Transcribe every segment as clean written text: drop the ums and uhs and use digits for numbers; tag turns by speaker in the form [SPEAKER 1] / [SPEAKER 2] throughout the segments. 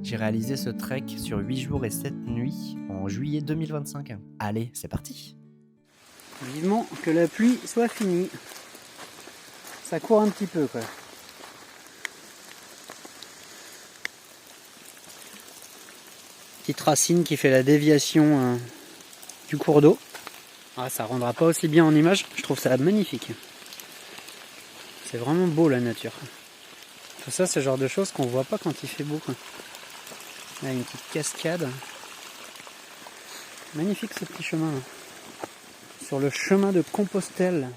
[SPEAKER 1] J'ai réalisé ce trek sur 8 jours et 7 nuits en juillet 2025. Allez, c'est parti!
[SPEAKER 2] Vivement que la pluie soit finie. Ça court un petit peu quoi. Petite racine qui fait la déviation du cours d'eau. Ah, ça rendra pas aussi bien en image, je trouve ça magnifique. C'est vraiment beau la nature. Tout ça, c'est le genre de choses qu'on voit pas quand il fait beau quoi. Là, une petite cascade. Magnifique ce petit chemin là. Sur le chemin de Compostelle,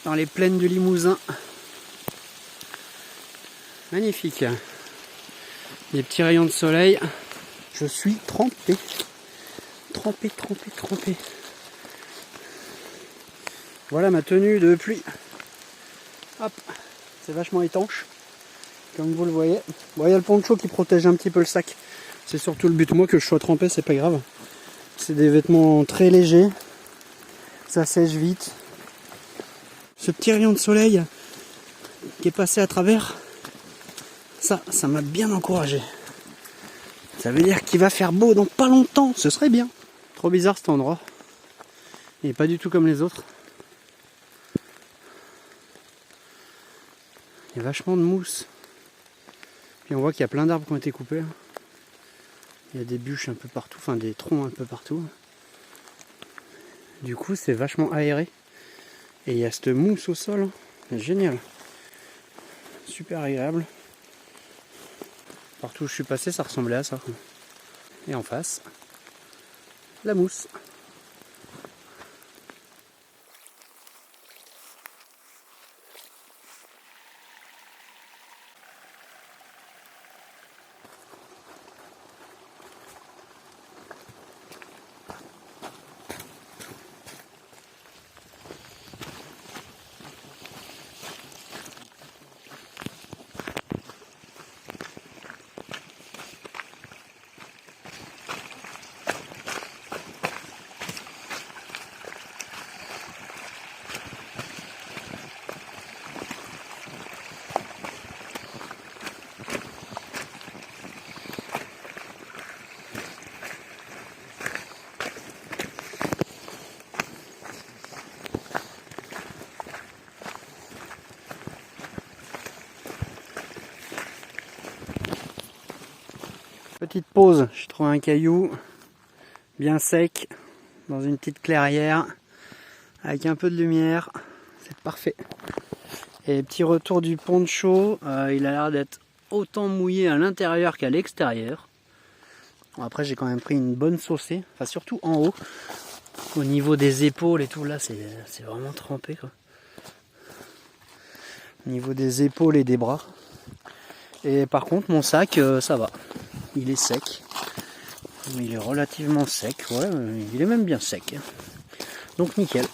[SPEAKER 2] dans les plaines du Limousin. Magnifique. Des petits rayons de soleil. Je suis trempé. Trempé. Voilà ma tenue de pluie. Hop, c'est vachement étanche. Comme vous le voyez. Bon, il y a le poncho qui protège un petit peu le sac. C'est surtout le but. Moi, que je sois trempé, c'est pas grave. C'est des vêtements très légers. Ça sèche vite. Ce petit rayon de soleil qui est passé à travers, ça m'a bien encouragé. Ça veut dire qu'il va faire beau dans pas longtemps, ce serait bien. Trop bizarre cet endroit. Il n'est pas du tout comme les autres. Il y a vachement de mousse. Puis on voit qu'il y a plein d'arbres qui ont été coupés. Il y a des bûches un peu partout, enfin des troncs un peu partout. Du coup c'est vachement aéré. Et il y a cette mousse au sol. C'est génial. Super agréable. Partout où je suis passé, ça ressemblait à ça. Et en face, la mousse. Petite pause, je trouve un caillou bien sec dans une petite clairière avec un peu de lumière, c'est parfait. Et petit retour du poncho, il a l'air d'être autant mouillé à l'intérieur qu'à l'extérieur. Bon, après j'ai quand même pris une bonne saucée, enfin surtout en haut, au niveau des épaules et tout, là c'est vraiment trempé quoi. Au niveau des épaules et des bras. Et par contre mon sac ça va. Il est sec, il est relativement sec, ouais, il est même bien sec, donc nickel.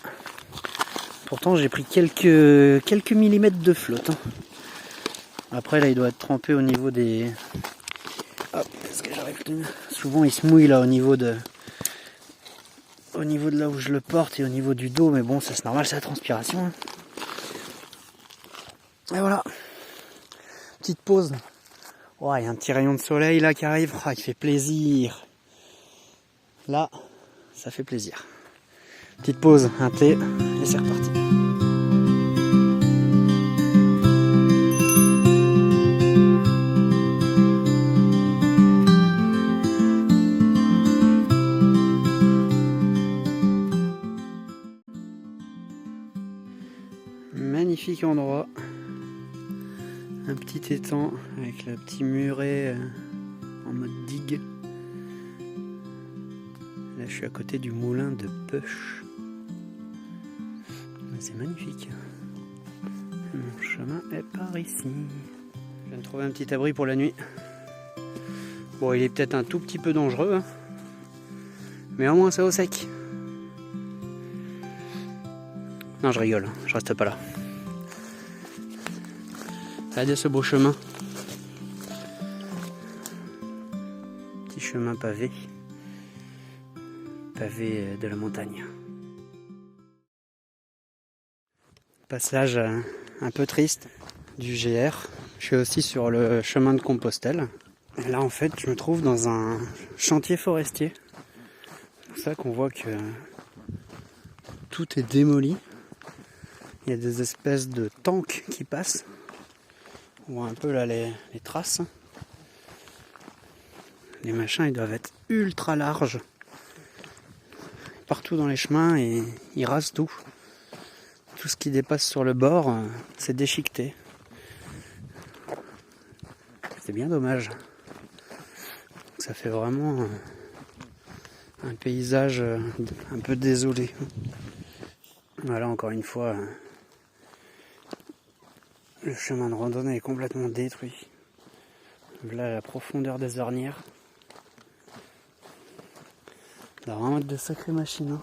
[SPEAKER 2] Pourtant j'ai pris quelques millimètres de flotte. Après là il doit être trempé au niveau des... Hop, est-ce que j'arrive à... Souvent il se mouille là au niveau de là où je le porte et au niveau du dos, mais bon ça c'est normal, c'est la transpiration. Et voilà, petite pause. Oh, il y a un petit rayon de soleil là qui arrive, oh, il fait plaisir. Là, ça fait plaisir. Petite pause, un thé, et c'est reparti. Magnifique endroit. Un petit étang avec le petit muret en mode digue. Là je suis à côté du moulin de Peuch. C'est magnifique. Mon chemin est par ici. Je viens de trouver un petit abri pour la nuit. Bon, il est peut-être un tout petit peu dangereux, hein, mais au moins c'est au sec. Non, je rigole, je reste pas là. Regardez ce beau chemin. Petit chemin pavé. Pavé de la montagne. Passage un peu triste du GR. Je suis aussi sur le chemin de Compostelle. Et là en fait je me trouve dans un chantier forestier. C'est pour ça qu'on voit que tout est démoli. Il y a des espèces de tanks qui passent. On voit un peu là les traces. Les machins ils doivent être ultra larges. Partout dans les chemins et ils rasent tout. Tout ce qui dépasse sur le bord, c'est déchiqueté. C'est bien dommage. Ça fait vraiment un paysage un peu désolé. Voilà, encore une fois, le chemin de randonnée est complètement détruit. Là, la profondeur des ornières. Ça doit vraiment être de sacrées machines. Hein.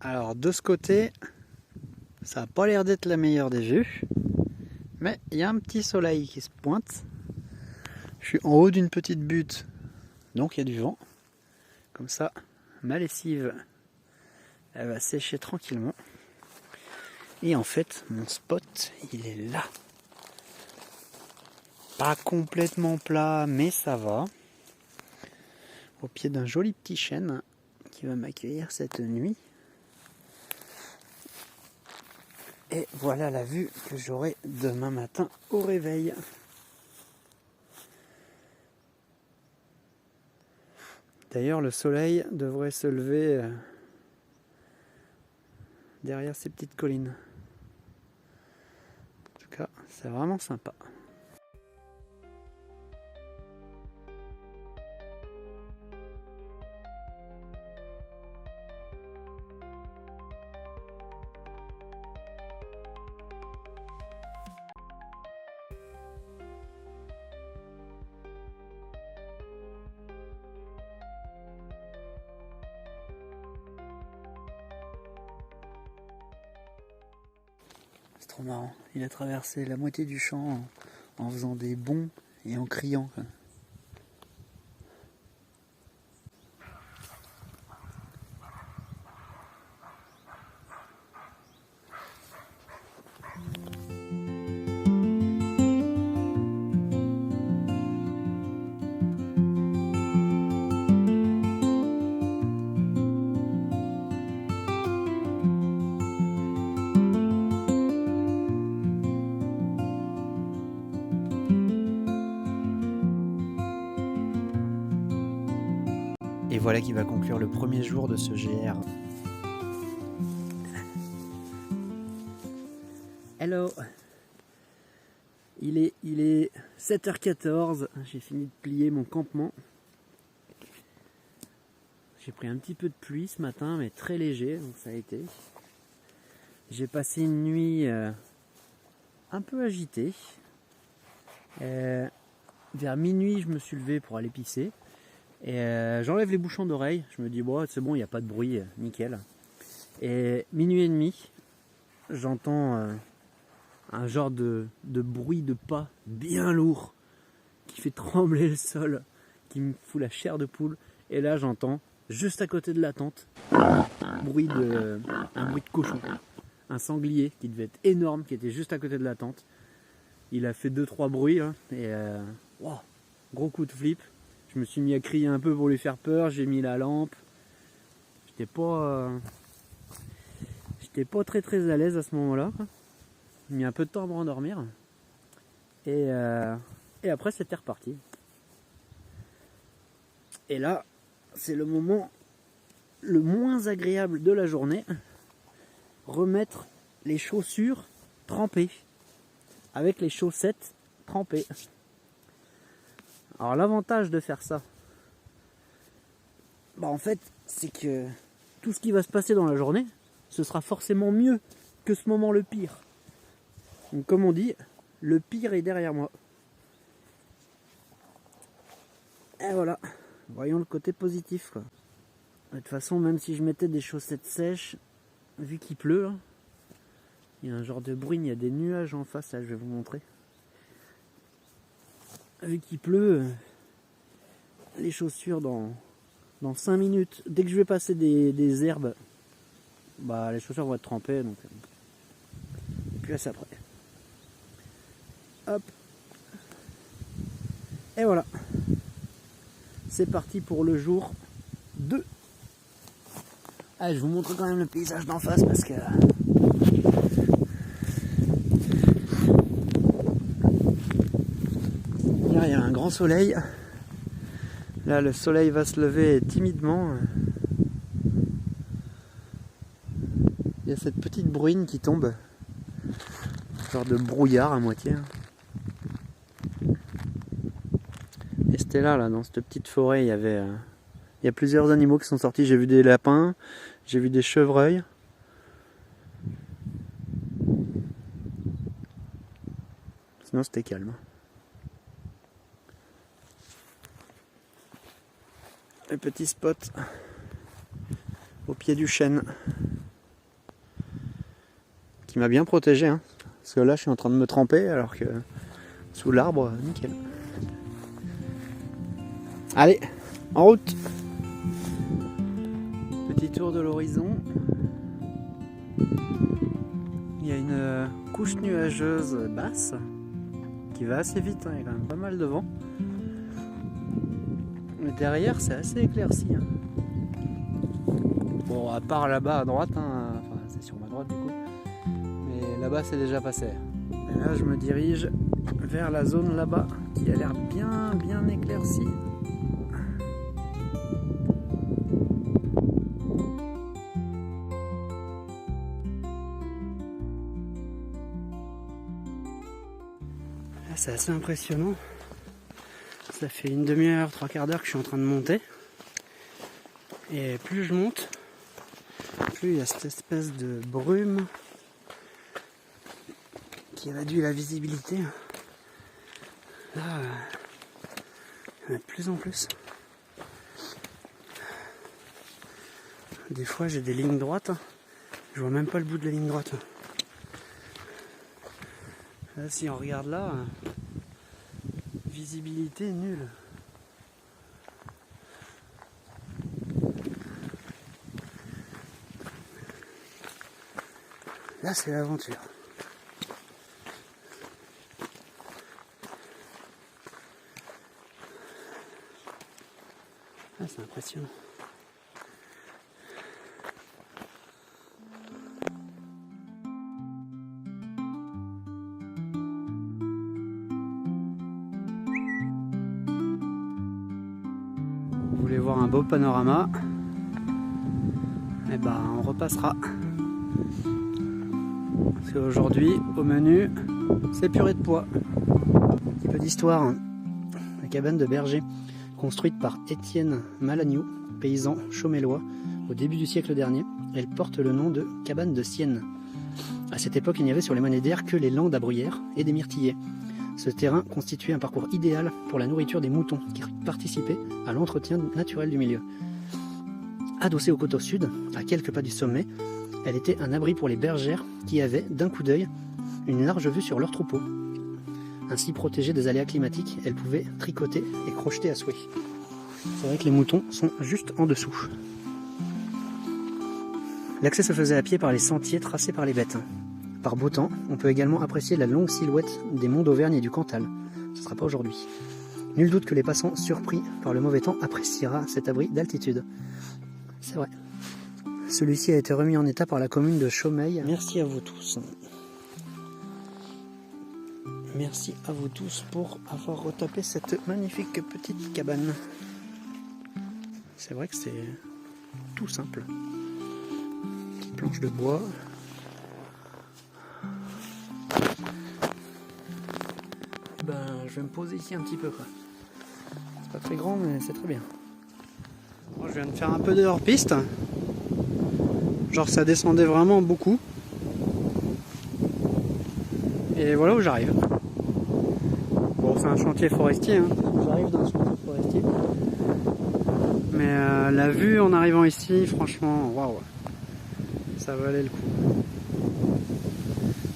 [SPEAKER 2] Alors de ce côté, ça n'a pas l'air d'être la meilleure des vues, mais il y a un petit soleil qui se pointe. Je suis en haut d'une petite butte, donc il y a du vent. Comme ça, ma lessive, elle va sécher tranquillement. Et en fait, mon spot, il est là. Pas complètement plat, mais ça va. Au pied d'un joli petit chêne qui va m'accueillir cette nuit. Et voilà la vue que j'aurai demain matin au réveil. D'ailleurs, le soleil devrait se lever derrière ces petites collines. En tout cas, c'est vraiment sympa. C'est trop marrant. Il a traversé la moitié du champ en faisant des bonds et en criant. Quoi.
[SPEAKER 1] Et voilà qui va conclure le premier jour de ce GR.
[SPEAKER 2] Hello. Il est 7h14, j'ai fini de plier mon campement. J'ai pris un petit peu de pluie ce matin, mais très léger, donc ça a été. J'ai passé une nuit un peu agitée. Vers minuit, je me suis levé pour aller pisser. Et j'enlève les bouchons d'oreille, je me dis bon, c'est bon, il n'y a pas de bruit, nickel. Et minuit et demi, j'entends un genre de bruit de pas bien lourd qui fait trembler le sol, qui me fout la chair de poule. Et là j'entends, juste à côté de la tente, un bruit de cochon, un sanglier qui devait être énorme, qui était juste à côté de la tente. Il a fait 2-3 bruits hein, et wow, gros coup de flip. Je me suis mis à crier un peu pour lui faire peur, j'ai mis la lampe. J'étais pas très très à l'aise à ce moment-là. J'ai mis un peu de temps à me rendormir. Et après c'était reparti. Et là, c'est le moment le moins agréable de la journée. Remettre les chaussures trempées. Avec les chaussettes trempées. Alors l'avantage de faire ça, en fait, c'est que tout ce qui va se passer dans la journée, ce sera forcément mieux que ce moment le pire. Donc comme on dit, le pire est derrière moi. Et voilà, voyons le côté positif, quoi. De toute façon, même si je mettais des chaussettes sèches, vu qu'il pleut, hein, il y a un genre de bruine, il y a des nuages en face, là je vais vous montrer. Vu qu'il pleut, les chaussures dans 5 minutes, dès que je vais passer des herbes, bah les chaussures vont être trempées, donc puis là c'est après. Hop. Et voilà. C'est parti pour le jour 2. Allez, je vous montre quand même le paysage d'en face parce que là il y a un grand soleil. Là le soleil va se lever timidement. Il y a cette petite bruine qui tombe. Genre de brouillard à moitié. Et c'était là, dans cette petite forêt, il y a plusieurs animaux qui sont sortis. J'ai vu des lapins, j'ai vu des chevreuils. Sinon c'était calme. Le petit spot au pied du chêne qui m'a bien protégé, hein. Parce que là je suis en train de me tremper alors que sous l'arbre, nickel. Allez, en route. Petit tour de l'horizon. Il y a une couche nuageuse basse qui va assez vite, hein. Il y a quand même pas mal de vent. Mais derrière c'est assez éclairci, hein. Bon, à part là-bas à droite, hein. Enfin c'est sur ma droite du coup. Mais là-bas c'est déjà passé. Et là je me dirige vers la zone là-bas qui a l'air bien éclaircie. C'est assez impressionnant. Ça fait une demi-heure, 3/4 d'heure que je suis en train de monter. Et plus je monte, plus il y a cette espèce de brume qui réduit la visibilité. Là, il y en a de plus en plus. Des fois j'ai des lignes droites. Je vois même pas le bout de la ligne droite. Là, si on regarde là, visibilité nulle. Là, c'est l'aventure. Ah, c'est impressionnant. Vous voulez voir un beau panorama? Eh ben, on repassera. Parce qu'aujourd'hui, au menu, c'est purée de pois. Un petit peu d'histoire. La cabane de berger, construite par Étienne Malagnou, paysan chaumélois, au début du siècle dernier, elle porte le nom de cabane de Sienne. À cette époque, il n'y avait sur les Monédaires que les landes à bruyère et des myrtillers. Ce terrain constituait un parcours idéal pour la nourriture des moutons qui participaient à l'entretien naturel du milieu. Adossée au coteau sud, à quelques pas du sommet, elle était un abri pour les bergères qui avaient, d'un coup d'œil, une large vue sur leurs troupeaux. Ainsi protégées des aléas climatiques, elles pouvaient tricoter et crocheter à souhait. C'est vrai que les moutons sont juste en dessous. L'accès se faisait à pied par les sentiers tracés par les bêtes. Par beau temps, on peut également apprécier la longue silhouette des monts d'Auvergne et du Cantal. Ce ne sera pas aujourd'hui. Nul doute que les passants surpris par le mauvais temps appréciera cet abri d'altitude. C'est vrai. Celui-ci a été remis en état par la commune de Chaumeil. Merci à vous tous. Merci à vous tous pour avoir retapé cette magnifique petite cabane. C'est vrai que c'est tout simple. Petite planche de bois. Je vais me poser ici un petit peu, quoi. C'est pas très grand, mais c'est très bien. Bon, je viens de faire un peu de hors-piste. Genre ça descendait vraiment beaucoup. Et voilà où j'arrive. Bon, c'est un chantier forestier, hein. j'arrive dans le sentier forestier. Mais la vue en arrivant ici, franchement, waouh, ça valait le coup.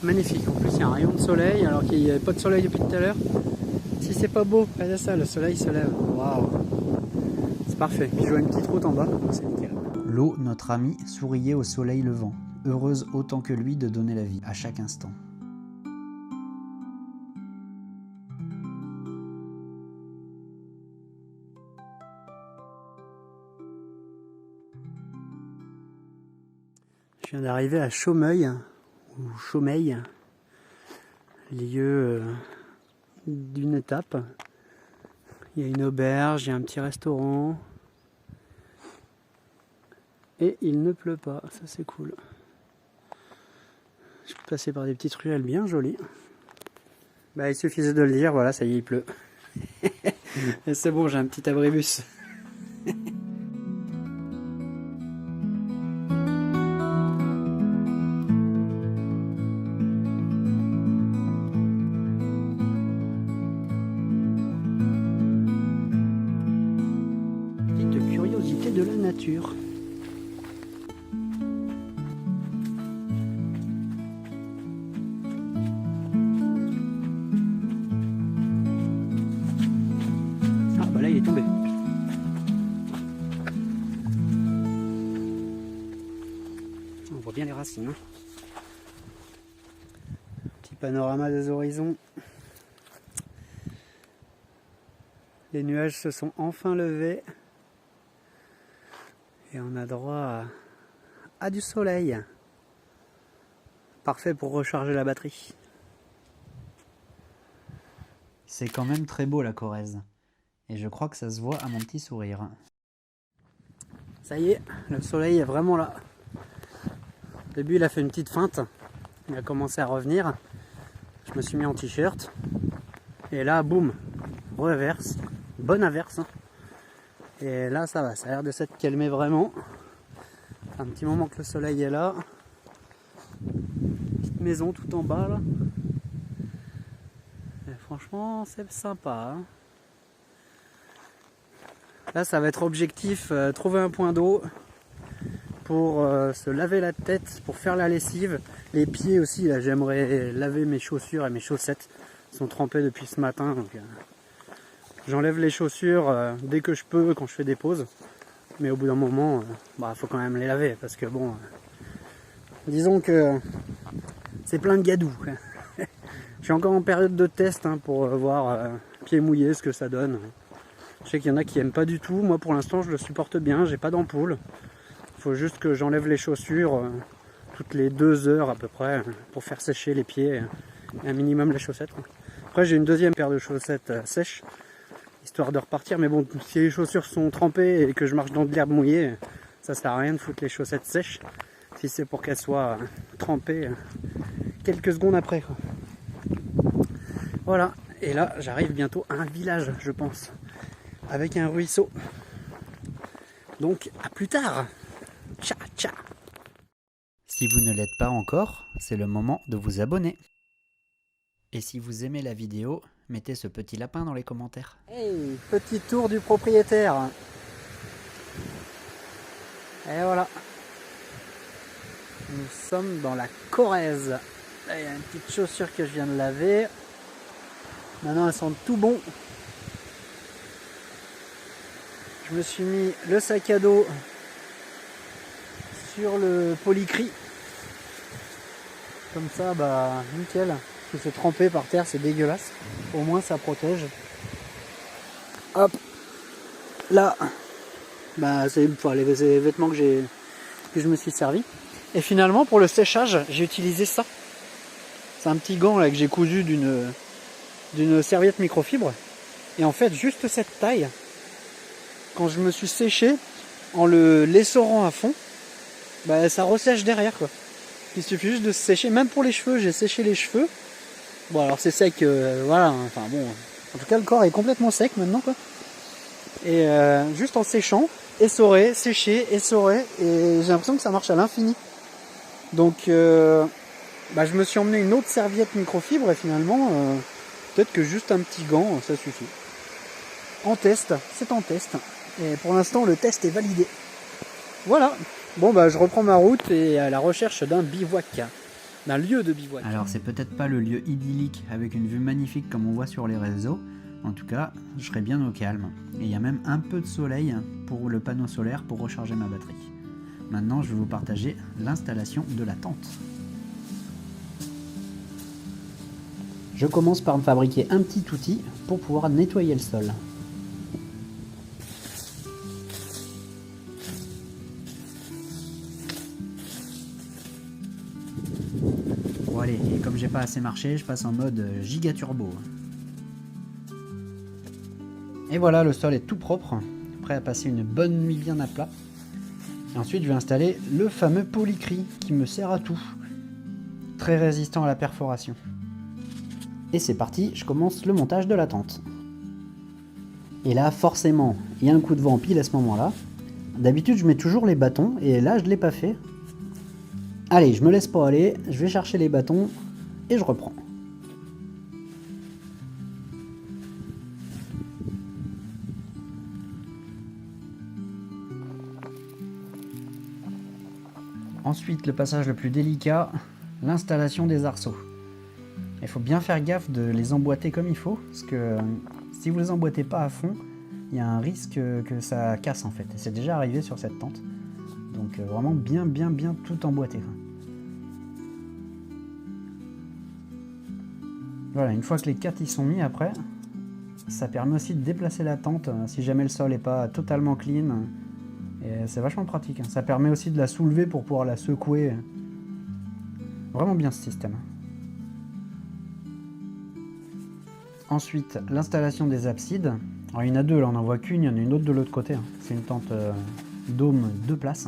[SPEAKER 2] Magnifique. En plus, il y a un rayon de soleil alors qu'il n'y avait pas de soleil depuis tout à l'heure. Si c'est pas beau, regardez ça, le soleil se lève. Waouh, c'est parfait. Puis je vois une petite route en bas, c'est nickel.
[SPEAKER 3] L'eau, notre amie, souriait au soleil levant, heureuse autant que lui de donner la vie à chaque instant.
[SPEAKER 2] Je viens d'arriver à Chaumeuil, ou Chaumeil, lieu d'une étape. Il y a une auberge, il y a un petit restaurant. Et il ne pleut pas, ça c'est cool. Je peux passer par des petites ruelles bien jolies. Bah, il suffisait de le dire, voilà, ça y est, il pleut. Et c'est bon, j'ai un petit abribus. Petite curiosité de la nature. Là il est tombé. On voit bien les racines. Hein. Petit panorama des horizons. Les nuages se sont enfin levés. Et on a droit à du soleil. Parfait pour recharger la batterie.
[SPEAKER 3] C'est quand même très beau la Corrèze. Et je crois que ça se voit à mon petit sourire.
[SPEAKER 2] Ça y est, le soleil est vraiment là. Au début, il a fait une petite feinte. Il a commencé à revenir. Je me suis mis en t-shirt. Et là, boum, reverse. Bonne averse. Et là, ça va. Ça a l'air de s'être calmé vraiment. Un petit moment que le soleil est là. Petite maison tout en bas là. Et franchement, c'est sympa. Hein. Là, ça va être objectif, trouver un point d'eau pour se laver la tête, pour faire la lessive. Les pieds aussi, là, j'aimerais laver mes chaussures et mes chaussettes. Elles sont trempées depuis ce matin. Donc, j'enlève les chaussures dès que je peux, quand je fais des pauses. Mais au bout d'un moment, faut quand même les laver. Parce que bon, disons que c'est plein de gadou. Je suis encore en période de test pour voir pieds mouillés ce que ça donne. Je sais qu'il y en a qui aiment pas du tout. Moi pour l'instant je le supporte bien, j'ai pas d'ampoule. Il faut juste que j'enlève les chaussures toutes les 2 heures à peu près pour faire sécher les pieds et un minimum les chaussettes. Après j'ai une deuxième paire de chaussettes sèches, histoire de repartir. Mais bon, si les chaussures sont trempées et que je marche dans de l'herbe mouillée, ça sert à rien de foutre les chaussettes sèches. Si c'est pour qu'elles soient trempées quelques secondes après. Quoi. Voilà, et là j'arrive bientôt à un village je pense. Avec un ruisseau. Donc, à plus tard. Ciao, ciao.
[SPEAKER 3] Si vous ne l'êtes pas encore, c'est le moment de vous abonner. Et si vous aimez la vidéo, mettez ce petit lapin dans les commentaires.
[SPEAKER 2] Hey, petit tour du propriétaire. Et voilà. Nous sommes dans la Corrèze. Là, il y a une petite chaussure que je viens de laver. Maintenant, elles sentent tout bon. Je me suis mis le sac à dos sur le polycri. Comme ça, nickel. Parce que c'est trempé par terre, c'est dégueulasse. Au moins, ça protège. Hop. Là, c'est les vêtements que je me suis servi. Et finalement, pour le séchage, j'ai utilisé ça. C'est un petit gant là que j'ai cousu d'une serviette microfibre. Et en fait, juste cette taille. Quand je me suis séché, en le l'essorant à fond, ça ressèche derrière quoi. Il suffit juste de se sécher, même pour les cheveux, j'ai séché les cheveux. Bon alors c'est sec, voilà, enfin bon, en tout cas le corps est complètement sec maintenant quoi. Et juste en séchant, essorer, sécher, essorer, et j'ai l'impression que ça marche à l'infini. Donc je me suis emmené une autre serviette microfibre et finalement, peut-être que juste un petit gant, ça suffit. en test, c'est en test. Et pour l'instant, le test est validé. Voilà. Bon, bah, je reprends ma route et à la recherche d'un bivouac. D'un lieu de bivouac.
[SPEAKER 3] Alors c'est peut-être pas le lieu idyllique avec une vue magnifique comme on voit sur les réseaux. En tout cas, je serai bien au calme. Et il y a même un peu de soleil pour le panneau solaire pour recharger ma batterie. Maintenant, je vais vous partager l'installation de la tente. Je commence par me fabriquer un petit outil pour pouvoir nettoyer le sol. Bon allez, et comme j'ai pas assez marché, je passe en mode giga turbo. Et voilà, le sol est tout propre, prêt à passer une bonne nuit bien à plat. Et ensuite, je vais installer le fameux polycry qui me sert à tout. Très résistant à la perforation. Et c'est parti, je commence le montage de la tente. Et là, forcément, il y a un coup de vent pile à ce moment-là. D'habitude, je mets toujours les bâtons, et là, je ne l'ai pas fait. Allez, je me laisse pas aller, je vais chercher les bâtons, et je reprends. Ensuite, le passage le plus délicat, l'installation des arceaux. Il faut bien faire gaffe de les emboîter comme il faut, parce que si vous les emboîtez pas à fond, il y a un risque que ça casse en fait. Et c'est déjà arrivé sur cette tente. Donc vraiment bien tout emboîter. Voilà, une fois que les 4 y sont mis après, ça permet aussi de déplacer la tente si jamais le sol n'est pas totalement clean. Et c'est vachement pratique. Ça permet aussi de la soulever pour pouvoir la secouer. Vraiment bien ce système. Ensuite, l'installation des absides. Alors il y en a deux, là on n'en voit qu'une, il y en a une autre de l'autre côté. C'est une tente dôme 2 places.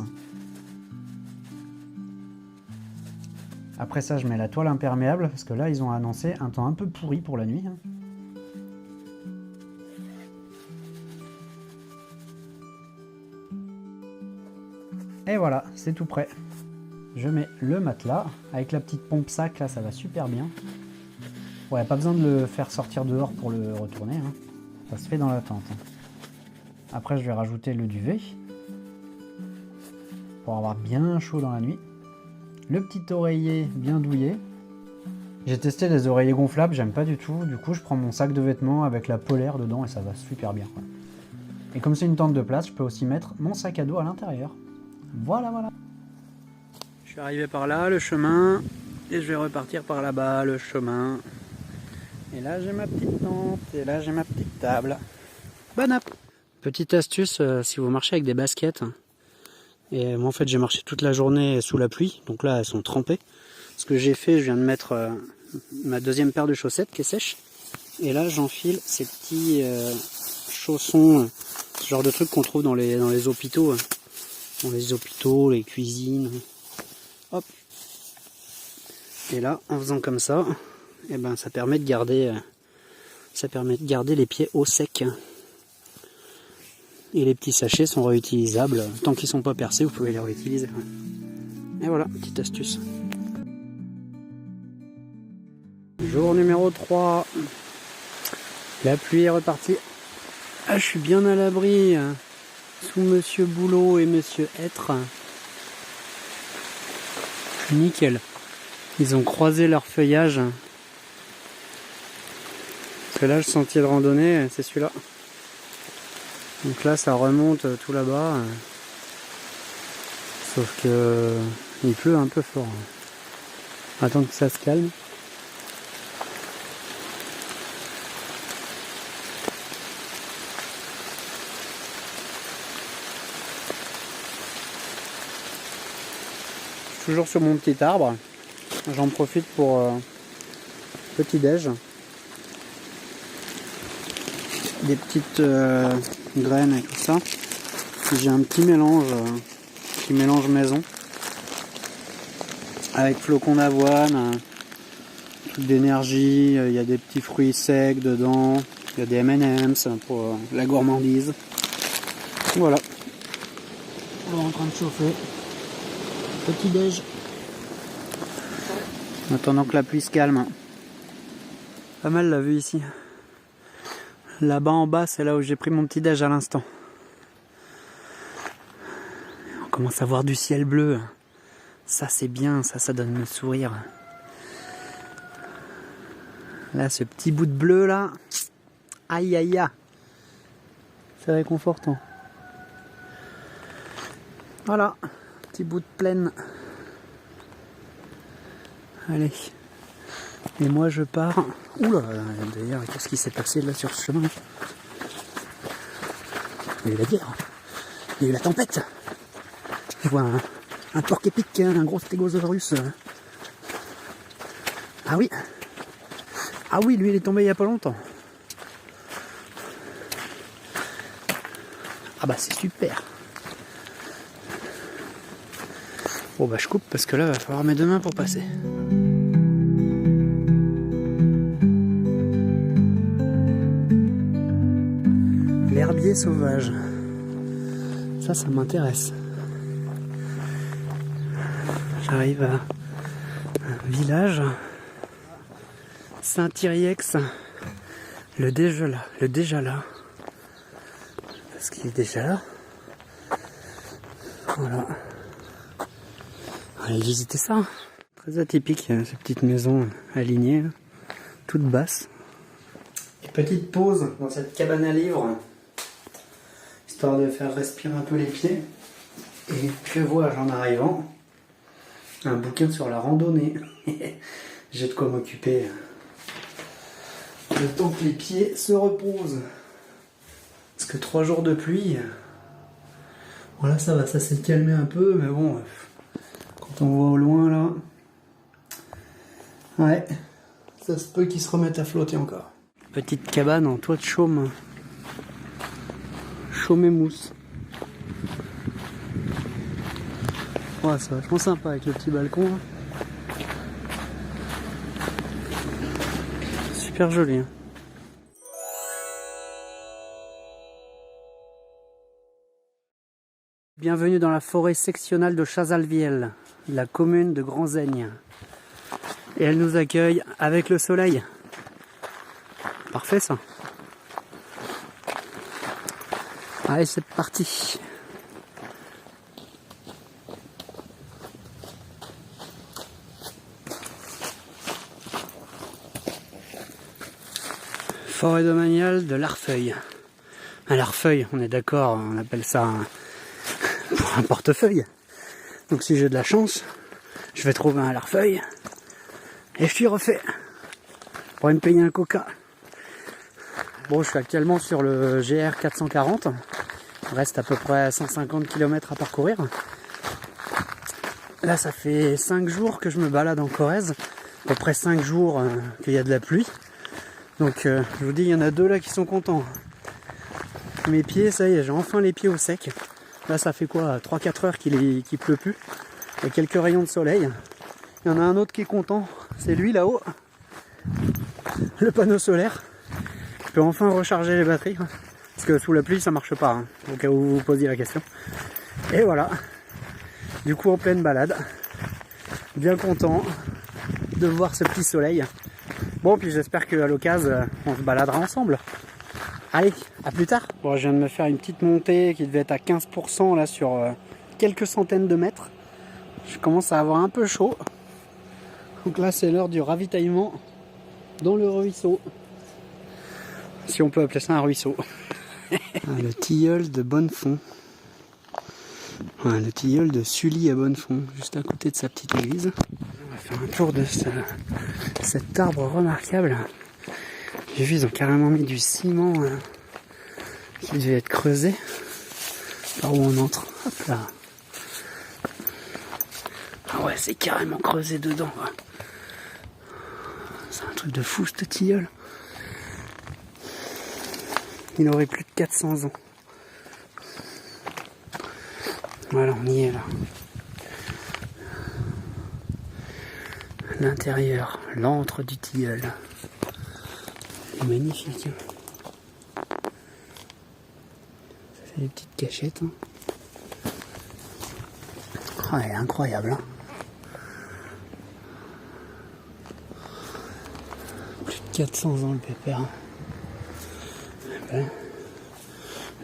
[SPEAKER 3] Après ça, je mets la toile imperméable, parce que là ils ont annoncé un temps un peu pourri pour la nuit. Et voilà, c'est tout prêt. Je mets le matelas, avec la petite pompe sac, là ça va super bien. Ouais, pas besoin de le faire sortir dehors pour le retourner, hein. Ça se fait dans la tente. Après je vais rajouter le duvet, pour avoir bien chaud dans la nuit. Le petit oreiller bien douillet. J'ai testé les oreillers gonflables, j'aime pas du tout. Du coup je prends mon sac de vêtements avec la polaire dedans et ça va super bien, quoi. Et comme c'est une tente de place, je peux aussi mettre mon sac à dos à l'intérieur. Voilà.
[SPEAKER 2] Je suis arrivé par là, le chemin, et je vais repartir par là-bas, le chemin. Et là j'ai ma petite tente, et là j'ai ma petite table. Bonne app. Petite astuce, si vous marchez avec des baskets, et moi en fait j'ai marché toute la journée sous la pluie, donc là elles sont trempées. Ce que j'ai fait, je viens de mettre ma deuxième paire de chaussettes qui est sèche, et là j'enfile ces petits chaussons, ce genre de trucs qu'on trouve dans les hôpitaux. Dans les hôpitaux, les cuisines. Hop. Et là, en faisant comme ça, eh ben, ça permet de garder les pieds au sec. Et les petits sachets sont réutilisables. Tant qu'ils sont pas percés, vous pouvez les réutiliser. Et voilà, petite astuce. Jour numéro 3. La pluie est repartie. Ah, je suis bien à l'abri. Sous Monsieur Boulot et Monsieur Être. Nickel. Ils ont croisé leur feuillage. Parce que là, le sentier de randonnée, c'est celui-là. Donc là, ça remonte tout là-bas. Sauf que il pleut un peu fort. Attends que ça se calme. Toujours sur mon petit arbre, j'en profite pour petit déj, des petites graines et tout ça. J'ai un petit mélange maison avec flocons d'avoine, truc d'énergie, il y a des petits fruits secs dedans, il y a des M&M's pour la gourmandise. Voilà, on est en train de chauffer. Petit déj. En attendant que la pluie se calme. Pas mal la vue ici. Là-bas en bas, c'est là où j'ai pris mon petit déj à l'instant. On commence à voir du ciel bleu. Ça c'est bien, ça donne le sourire. Là, ce petit bout de bleu là. Aïe aïe aïe. C'est réconfortant. Voilà, petit bout de plaine. Allez. Et moi je pars. Oula, d'ailleurs, qu'est-ce qui s'est passé là sur ce chemin? Il y a eu la bière. Il y a eu la tempête. Je vois un porc épic, un gros stégosaurus. Ah oui. Ah oui, lui il est tombé il y a pas longtemps. Ah bah c'est super. Bon bah je coupe parce que là il va falloir mes deux mains pour passer. L'herbier sauvage. Ça m'intéresse. J'arrive à un village. Saint-Iriex. Le déjà là. Parce qu'il est déjà là. Voilà. Allez visiter ça. Très atypique, ces petites maisons alignées, toutes basses. Et petite pause dans cette cabane à livres, histoire de faire respirer un peu les pieds. Et que vois-je en arrivant? Un bouquin sur la randonnée. J'ai de quoi m'occuper. Le temps que les pieds se reposent. Parce que 3 jours de pluie, voilà, ça va, ça s'est calmé un peu, mais bon, quand on voit au loin là, ouais, ça se peut qu'ils se remettent à flotter encore. Petite cabane en toit de chaume, chaume et mousse. Ouais, c'est vachement sympa avec le petit balcon. Hein. Super joli. Hein. Bienvenue dans la forêt sectionnale de Chazalviel, la commune de Grandzaigne. Et elle nous accueille avec le soleil. Parfait ça. Allez, c'est parti. Forêt domaniale de l'Arfeuil. Un Larfeuille, on est d'accord, on appelle ça un portefeuille. Donc si j'ai de la chance, je vais trouver un Larfeuille et je suis refait. Pour me payer un coca. Bon, je suis actuellement sur le GR 440. Il reste à peu près 150 km à parcourir. Là, ça fait 5 jours que je me balade en Corrèze. À peu près 5 jours qu'il y a de la pluie. Donc, je vous dis, il y en a 2 là qui sont contents. Mes pieds, ça y est, j'ai enfin les pieds au sec. Là, ça fait quoi, 3-4 heures qu'il pleut plus. Il y a quelques rayons de soleil. Il y en a un autre qui est content. C'est lui là-haut. Le panneau solaire. Je peux enfin recharger les batteries. Parce que sous la pluie, ça marche pas. Hein, au cas où vous vous posiez la question. Et voilà. Du coup, en pleine balade. Bien content de voir ce petit soleil. Bon, puis j'espère qu'à l'occasion, on se baladera ensemble. Allez, à plus tard. Bon, je viens de me faire une petite montée qui devait être à 15% là sur quelques centaines de mètres. Je commence à avoir un peu chaud. Donc là, c'est l'heure du ravitaillement dans le ruisseau. Si on peut appeler ça un ruisseau. Le tilleul de Bonnefond. Le tilleul de Sully à Bonnefond, juste à côté de sa petite église. On va faire un tour de cet arbre remarquable. J'ai vu, ils ont carrément mis du ciment qui devait être creusé par où on entre. Hop là. Ah ouais, c'est carrément creusé dedans. Ouais. C'est un truc de fou, ce tilleul. Il aurait plus de 400 ans. Voilà, on y est là. L'intérieur, l'antre du tilleul. C'est magnifique. Hein. Ça fait des petites cachettes. Hein. Oh, elle est incroyable. Hein. Plus de 400 ans le pépère. Hein. après.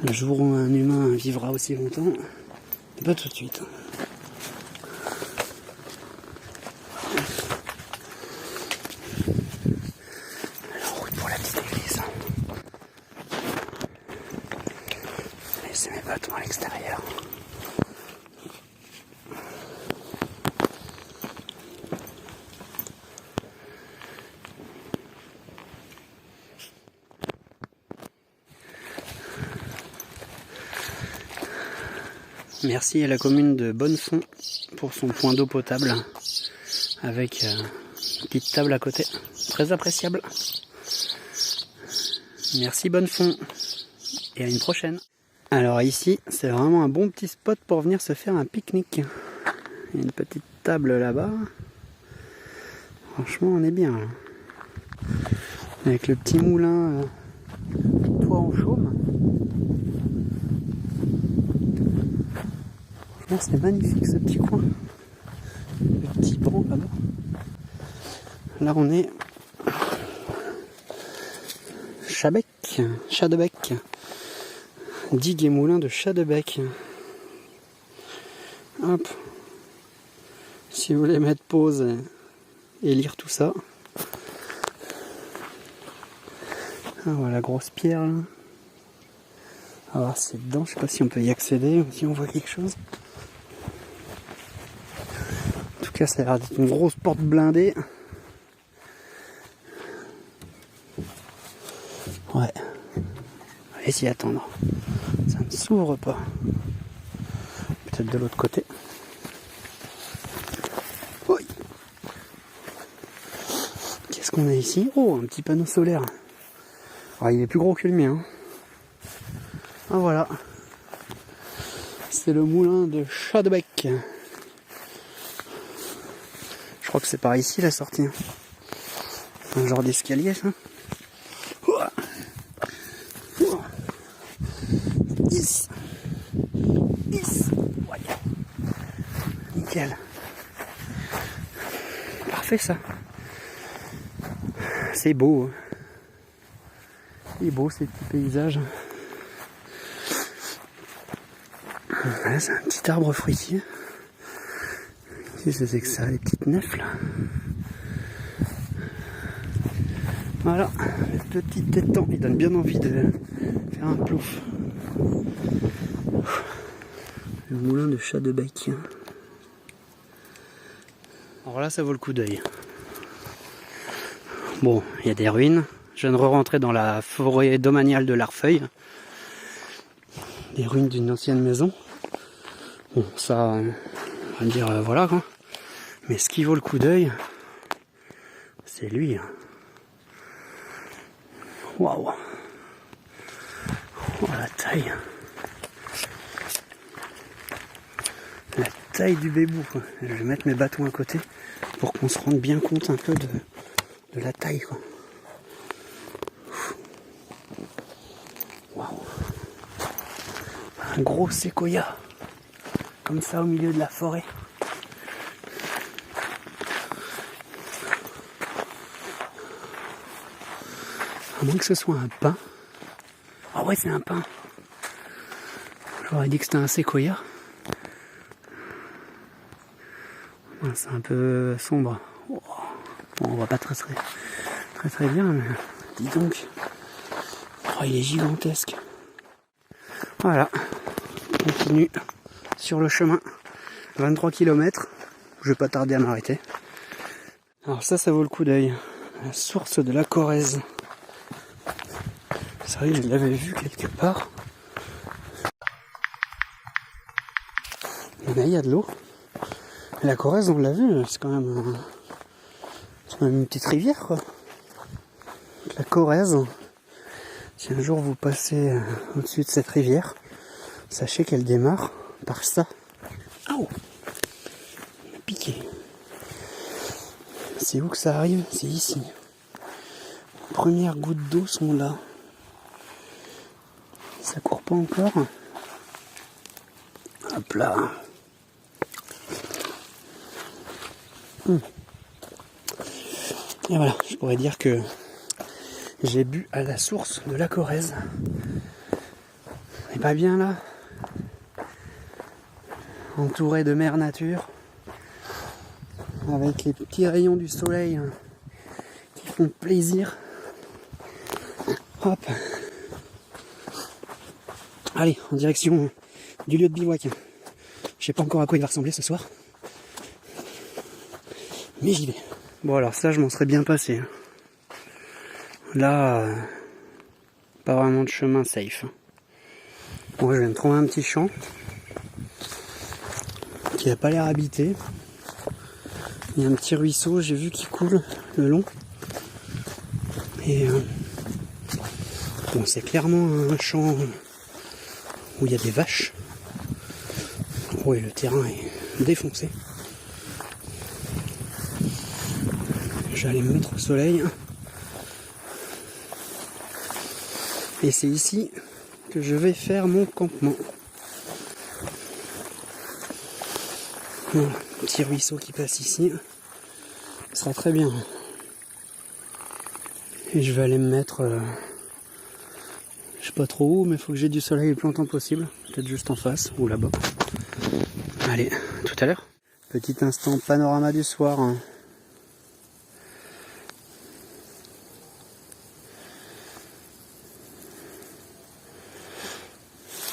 [SPEAKER 2] Le jour où un humain vivra aussi longtemps, pas tout de suite. Alors, route pour la petite église. Laissez mes bâtons à l'extérieur. Merci à la commune de Bonnefond pour son point d'eau potable avec une petite table à côté. Très appréciable. Merci Bonnefond et à une prochaine. Alors ici, c'est vraiment un bon petit spot pour venir se faire un pique-nique. Il y a une petite table là-bas. Franchement, on est bien là. Avec le petit moulin toit en chaume. C'est magnifique ce petit coin. Le petit banc là-bas. Là on est Chadebec. Digue et moulin de Chadebec. Hop. Si vous voulez mettre pause et lire tout ça. Ah voilà, grosse pierre là. On va voir si c'est dedans, je sais pas si on peut y accéder ou si on voit quelque chose. En tout cas, ça a l'air d'être une grosse porte blindée. Ouais. On va essayer d'attendre. Ça ne s'ouvre pas. Peut-être de l'autre côté. Oui. Qu'est-ce qu'on a ici? Oh, un petit panneau solaire. Alors, il est plus gros que le mien. Ah voilà. C'est le moulin de Chadebec. Je crois que c'est par ici la sortie. Un genre d'escalier ça. Yes. Ouais. Nickel. Parfait ça. C'est beau. C'est beau ces petits paysages. Voilà, c'est un petit arbre fruitier. Qu'est-ce que c'est que ça, les petites nefs là? Voilà, le petit étang, il donne bien envie de faire un plouf. Le moulin de Chadebec. Alors là, ça vaut le coup d'œil. Bon, il y a des ruines. Je viens de re-rentrer dans la forêt domaniale de l'Arfeuil. Des ruines d'une ancienne maison. Bon, ça, on va dire, voilà quoi. Mais ce qui vaut le coup d'œil, c'est lui. Waouh! Oh la taille! La taille du bébou, quoi. Je vais mettre mes bâtons à côté pour qu'on se rende bien compte un peu de la taille, quoi. Waouh! Un gros séquoia, comme ça au milieu de la forêt. À moins que ce soit un pin. Ah ouais, c'est un pin. J'aurais dit que c'était un séquoia. Ouais, c'est un peu sombre. Oh. Bon, on voit pas très bien, mais dis donc. Oh, il est gigantesque. Voilà. On continue sur le chemin. 23 km. Je vais pas tarder à m'arrêter. Alors ça vaut le coup d'œil. La source de la Corrèze. C'est vrai que je l'avais vu quelque part. Il y a de l'eau. La Corrèze, on l'a vu, c'est quand même une petite rivière, quoi. La Corrèze. Si un jour vous passez au-dessus de cette rivière, sachez qu'elle démarre par ça. Aouh! On a piqué. C'est où que ça arrive? C'est ici. Les premières gouttes d'eau sont là. Ça court pas encore. Hop là. Et voilà, je pourrais dire que j'ai bu à la source de la Corrèze. est pas bien là, entouré de mer nature, avec les petits rayons du soleil qui font plaisir. Hop. Allez, en direction du lieu de bivouac. Je sais pas encore à quoi il va ressembler ce soir, mais j'y vais. Bon alors ça, je m'en serais bien passé. Là, pas vraiment de chemin safe. Bon, je vais me trouver un petit champ qui a pas l'air habité. Il y a un petit ruisseau, j'ai vu, qui coule le long. Et bon, c'est clairement un champ où il y a des vaches. Oui, le terrain est défoncé. Je vais aller me mettre au soleil. Et c'est ici que je vais faire mon campement. Voilà, petit ruisseau qui passe ici. Ce sera très bien. Et je vais aller me mettre... je sais pas trop où, mais il faut que j'ai du soleil le plus longtemps possible. Peut-être juste en face, ou là-bas. Allez, tout à l'heure. Petit instant panorama du soir.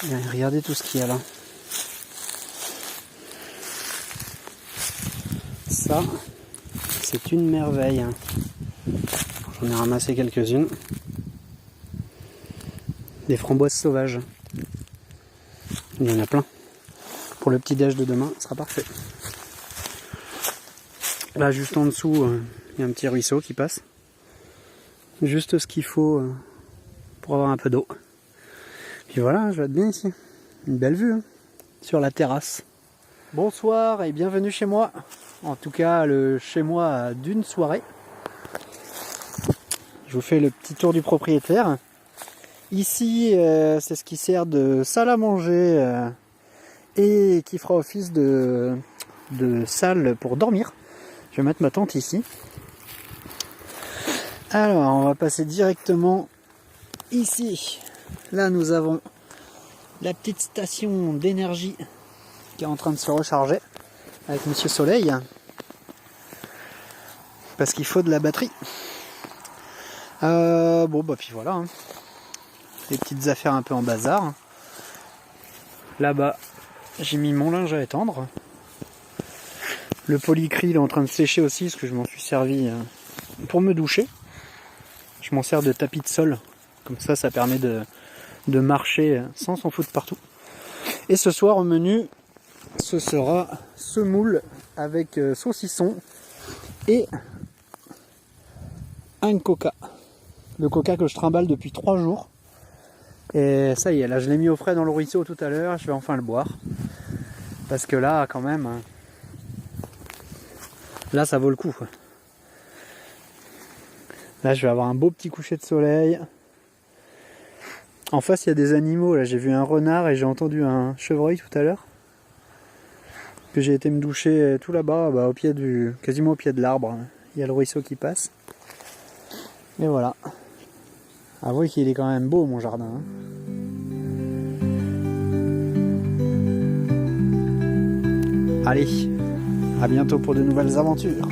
[SPEAKER 2] Allez, regardez tout ce qu'il y a là. Ça, c'est une merveille. J'en ai ramassé quelques-unes. Des framboises sauvages. Il y en a plein. Pour le petit déj de demain, ce sera parfait. Là, juste en dessous, il y a un petit ruisseau qui passe. Juste ce qu'il faut pour avoir un peu d'eau. Puis voilà, je vais être bien ici. Une belle vue sur la terrasse. Bonsoir et bienvenue chez moi. En tout cas, le chez moi d'une soirée. Je vous fais le petit tour du propriétaire. Ici, c'est ce qui sert de salle à manger et qui fera office de salle pour dormir. Je vais mettre ma tente ici. Alors, on va passer directement ici. Là, nous avons la petite station d'énergie qui est en train de se recharger avec Monsieur Soleil. Parce qu'il faut de la batterie. Bon, bah puis voilà. Les petites affaires un peu en bazar. Là-bas, j'ai mis mon linge à étendre. Le polycry il est en train de sécher aussi, parce que je m'en suis servi pour me doucher. Je m'en sers de tapis de sol. Comme ça, ça permet de marcher sans s'en foutre partout. Et ce soir, au menu, ce sera semoule avec saucisson et un coca. Le coca que je trimballe depuis 3 jours. Et ça y est, là je l'ai mis au frais dans le ruisseau tout à l'heure, je vais enfin le boire. Parce que là, quand même, là ça vaut le coup. Là je vais avoir un beau petit coucher de soleil. En face il y a des animaux, là j'ai vu un renard et j'ai entendu un chevreuil tout à l'heure. Que j'ai été me doucher tout là-bas, au pied quasiment au pied de l'arbre. Il y a le ruisseau qui passe. Et voilà. Avouez qu'il est quand même beau mon jardin. Allez, à bientôt pour de nouvelles aventures.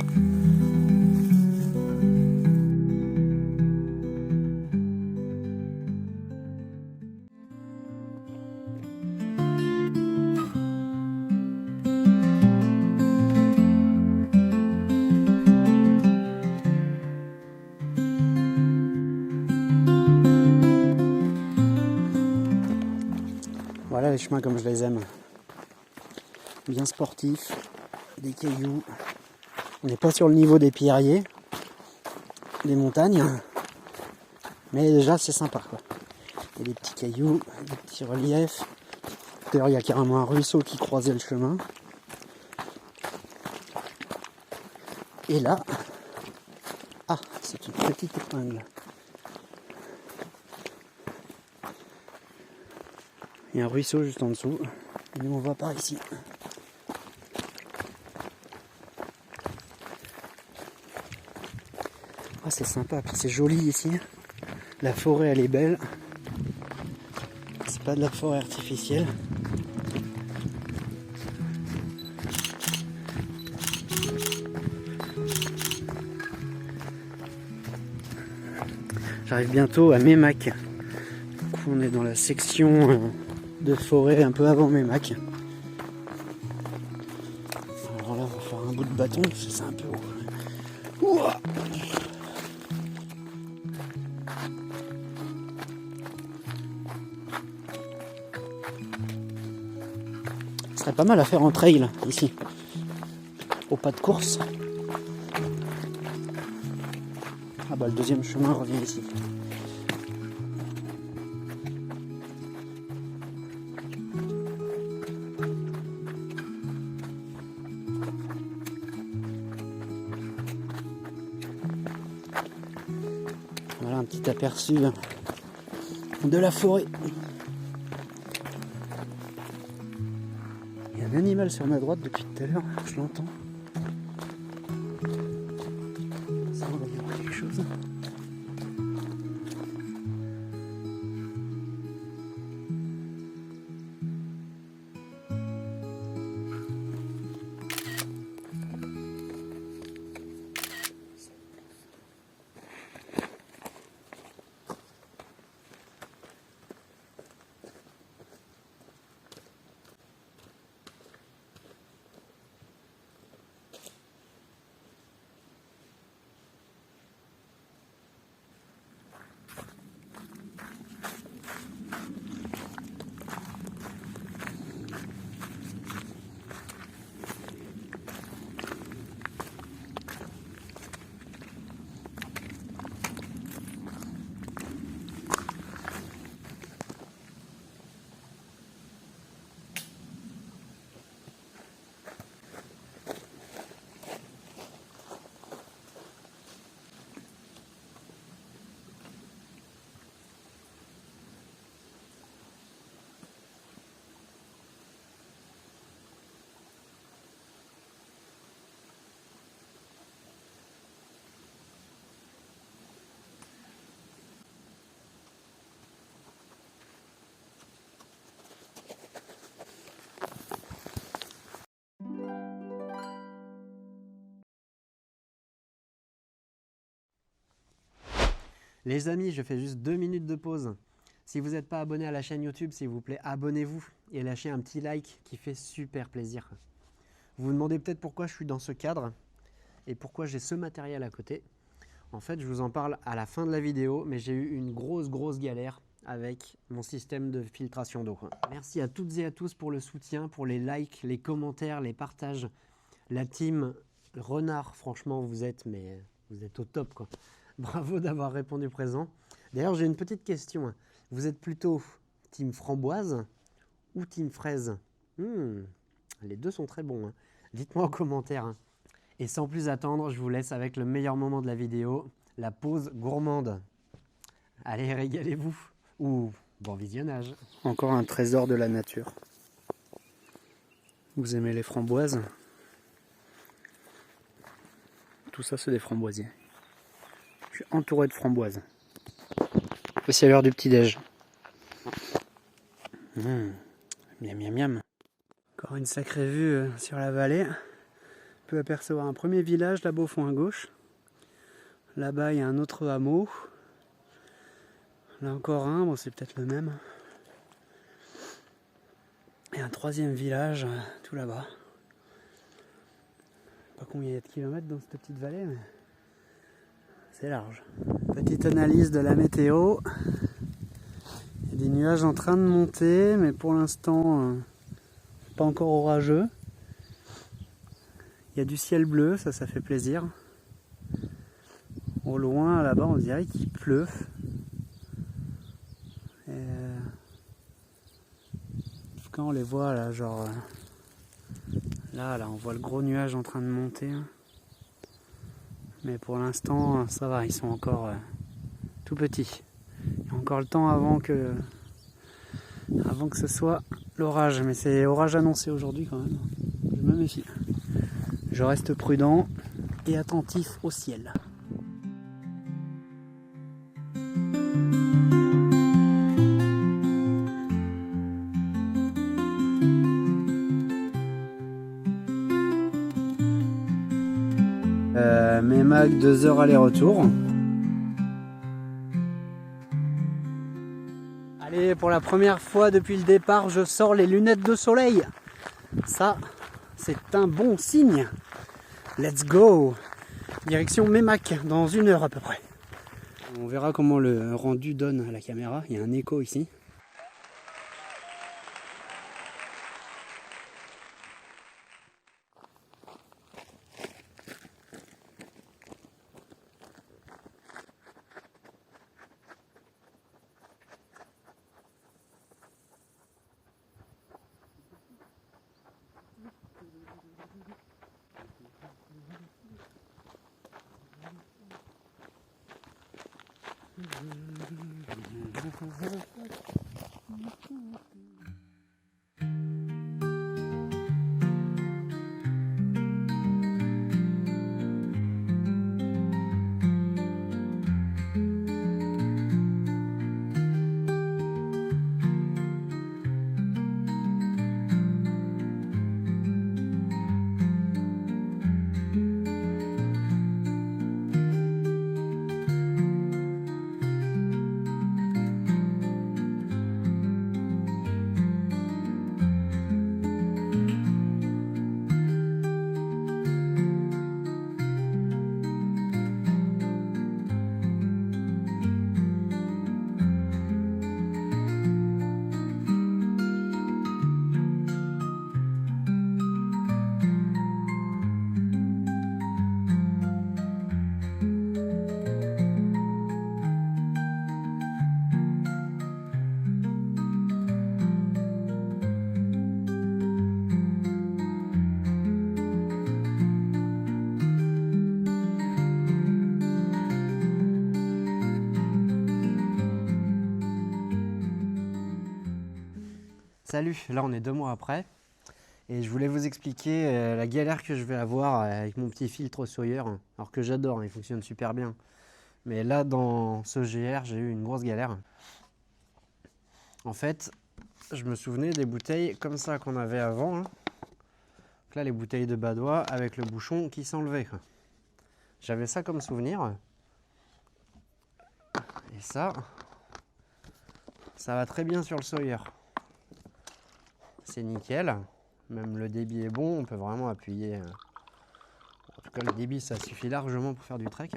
[SPEAKER 2] Voilà les chemins comme je les aime. Bien sportifs, des cailloux. On n'est pas sur le niveau des pierriers, des montagnes, mais déjà c'est sympa quoi. Il y a des petits cailloux, des petits reliefs. D'ailleurs il y a carrément un ruisseau qui croisait le chemin. Et là, ah c'est une petite épingle. Il y a un ruisseau juste en dessous. Et nous on va par ici. Ah c'est sympa, puis c'est joli ici. La forêt elle est belle. C'est Pas de la forêt artificielle. J'arrive bientôt à Meymac. Du coup, on est dans la section de forêt un peu avant Meymac. Alors là, on va faire un bout de bâton, parce que c'est un peu haut. Ouah. Ce serait pas mal à faire en trail ici, au pas de course. Ah bah le deuxième chemin revient ici. Voilà un petit aperçu de la forêt. Il y a un animal sur ma droite depuis tout à l'heure, je l'entends. Ça on va y avoir quelque chose.
[SPEAKER 3] Les amis, je fais juste 2 minutes de pause. Si vous n'êtes pas abonné à la chaîne YouTube, s'il vous plaît, abonnez-vous et lâchez un petit like qui fait super plaisir. Vous vous demandez peut-être pourquoi je suis dans ce cadre et pourquoi j'ai ce matériel à côté. En fait, je vous en parle à la fin de la vidéo, mais j'ai eu une grosse galère avec mon système de filtration d'eau. Merci à toutes et à tous pour le soutien, pour les likes, les commentaires, les partages. La team Renard, franchement, vous êtes au top, quoi. Bravo d'avoir répondu présent. D'ailleurs, j'ai une petite question. Vous êtes plutôt team framboise ou team fraise? Les deux sont très bons. Dites-moi en commentaire. Et sans plus attendre, je vous laisse avec le meilleur moment de la vidéo, la pause gourmande. Allez, régalez-vous. Ou bon visionnage.
[SPEAKER 2] Encore un trésor de la nature. Vous aimez les framboises? Tout ça, c'est des framboisiers. Je suis entouré de framboises. Voici à l'heure du petit-déj. Miam, miam, miam. Encore une sacrée vue sur la vallée. On peut apercevoir un premier village là-bas au fond à gauche. Là-bas, il y a un autre hameau. Là encore un, bon, c'est peut-être le même. Et un troisième village, tout là-bas. Pas combien il y a de kilomètres dans cette petite vallée, mais c'est large. Petite analyse de la météo. Il y a des nuages en train de monter, mais pour l'instant, pas encore orageux. Il y a du ciel bleu, ça fait plaisir. Au loin, là-bas, on dirait qu'il pleut. Quand on les voit, là, genre... Là, on voit le gros nuage en train de monter. Mais pour l'instant, ça va, ils sont encore tout petits. Il y a encore le temps avant que ce soit l'orage. Mais c'est orage annoncé aujourd'hui quand même. Je me méfie. Je reste prudent et attentif au ciel. Meymac, 2 heures aller-retour. Allez, pour la première fois depuis le départ, je sors les lunettes de soleil. Ça, c'est un bon signe. Let's go! Direction Meymac, dans 1 heure à peu près. On verra comment le rendu donne à la caméra. Il y a un écho ici.
[SPEAKER 3] Salut, là on est 2 mois après et je voulais vous expliquer la galère que je vais avoir avec mon petit filtre Sawyer, alors que j'adore, il fonctionne super bien. Mais là dans ce GR j'ai eu une grosse galère. En fait, je me souvenais des bouteilles comme ça qu'on avait avant. Donc là les bouteilles de Badois avec le bouchon qui s'enlevait. J'avais ça comme souvenir. Et ça va très bien sur le Sawyer. C'est nickel, même le débit est bon, on peut vraiment appuyer. En tout cas le débit ça suffit largement pour faire du trek.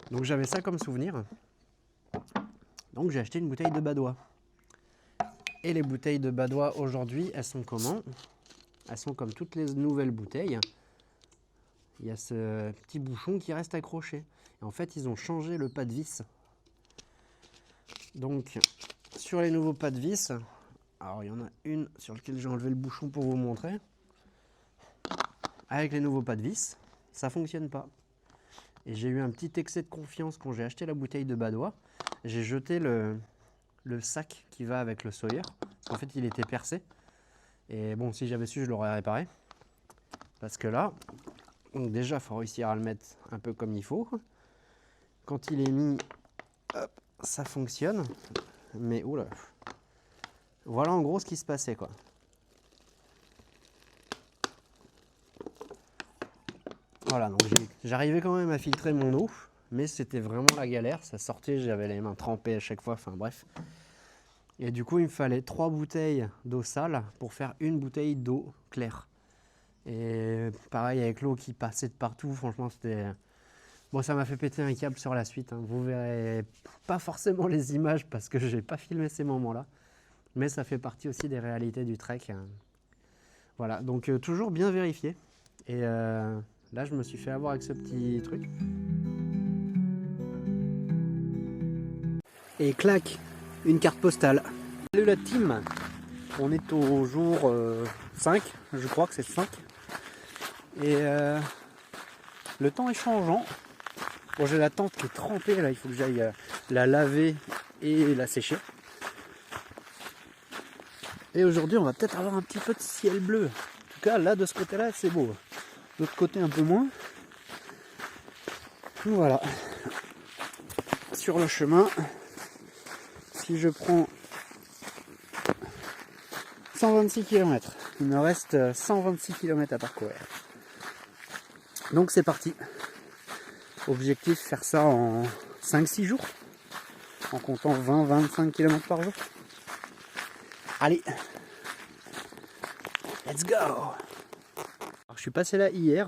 [SPEAKER 3] Donc j'avais ça comme souvenir. Donc j'ai acheté une bouteille de Badois. Et les bouteilles de Badois aujourd'hui, elles sont comment? Elles sont comme toutes les nouvelles bouteilles. Il y a ce petit bouchon qui reste accroché. Et en fait ils ont changé le pas de vis. Donc sur les nouveaux pas de vis, alors il y en a une sur laquelle j'ai enlevé le bouchon pour vous montrer. Avec les nouveaux pas de vis, ça ne fonctionne pas. Et j'ai eu un petit excès de confiance quand j'ai acheté la bouteille de Badois. J'ai jeté le sac qui va avec le Sawyer. Parce qu'en fait il était percé. Et bon, si j'avais su, je l'aurais réparé. Parce que là, donc déjà il faut réussir à le mettre un peu comme il faut. Quand il est mis, hop, ça fonctionne. Mais oula. Voilà en gros ce qui se passait quoi. Voilà, donc j'arrivais quand même à filtrer mon eau, mais c'était vraiment la galère, ça sortait, j'avais les mains trempées à chaque fois, enfin bref. Et du coup il me fallait 3 bouteilles d'eau sale pour faire une bouteille d'eau claire. Et pareil avec l'eau qui passait de partout, franchement c'était... Bon, ça m'a fait péter un câble sur la suite, hein. Vous verrez pas forcément les images parce que j'ai pas filmé ces moments-là. Mais ça fait partie aussi des réalités du trek. Voilà, donc toujours bien vérifié. Et là, je me suis fait avoir avec ce petit truc.
[SPEAKER 2] Et clac, une carte postale. Salut la team. On est au jour 5, je crois que c'est 5. Et le temps est changeant. Bon, j'ai la tente qui est trempée, là, il faut que j'aille la laver et la sécher. Et aujourd'hui, on va peut-être avoir un petit peu de ciel bleu. En tout cas, là, de ce côté-là, c'est beau. De l'autre côté, un peu moins. Voilà. Sur le chemin, si je prends 126 km, il me reste 126 km à parcourir. Donc c'est parti. Objectif faire ça en 5-6 jours. En comptant 20-25 km par jour. Allez. Let's go. Alors, je suis passé là hier.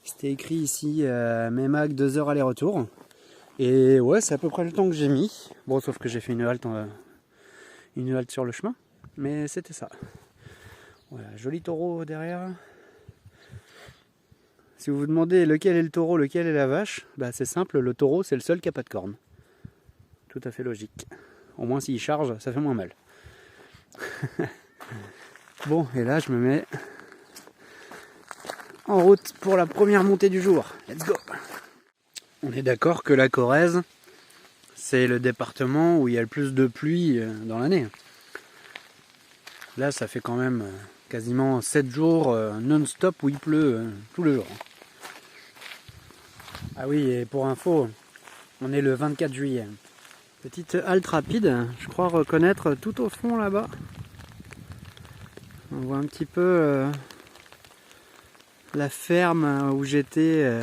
[SPEAKER 2] C'était écrit ici Meymac 2 heures aller-retour. Et ouais, c'est à peu près le temps que j'ai mis. Bon, sauf que j'ai fait une halte sur le chemin. Mais c'était ça. Voilà, joli taureau derrière. Si vous vous demandez lequel est le taureau, lequel est la vache, bah c'est simple, le taureau c'est le seul qui n'a pas de cornes. Tout à fait logique. Au moins s'il charge, ça fait moins mal. Bon, et là je me mets en route pour la première montée du jour. Let's go. On est d'accord que la Corrèze, c'est le département où il y a le plus de pluie dans l'année. Là, ça fait quand même quasiment 7 jours non-stop où il pleut tous les jours. Ah oui, et pour info, on est le 24 juillet. Petite halte rapide, je crois reconnaître tout au fond là-bas. On voit un petit peu la ferme où j'étais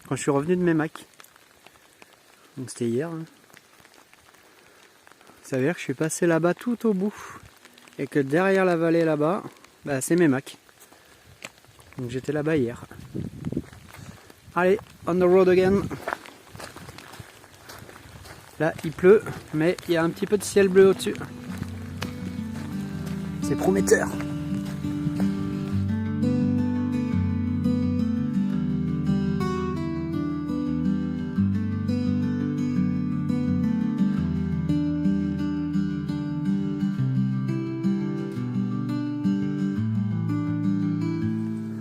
[SPEAKER 2] quand je suis revenu de Meymac. Donc c'était hier. Ça veut dire que je suis passé là-bas tout au bout. Et que derrière la vallée là-bas, bah, c'est Meymac. Donc j'étais là-bas hier. Allez, on the road again. Là il pleut, mais il y a un petit peu de ciel bleu au-dessus. C'est prometteur.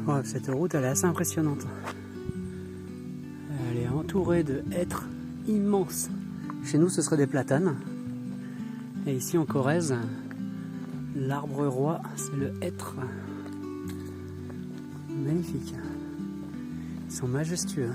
[SPEAKER 2] Oh, cette route elle est assez impressionnante. Elle est entourée de hêtres immenses. Chez nous ce serait des platanes. Et ici en Corrèze, l'arbre roi c'est le hêtre. Magnifique. Ils sont majestueux.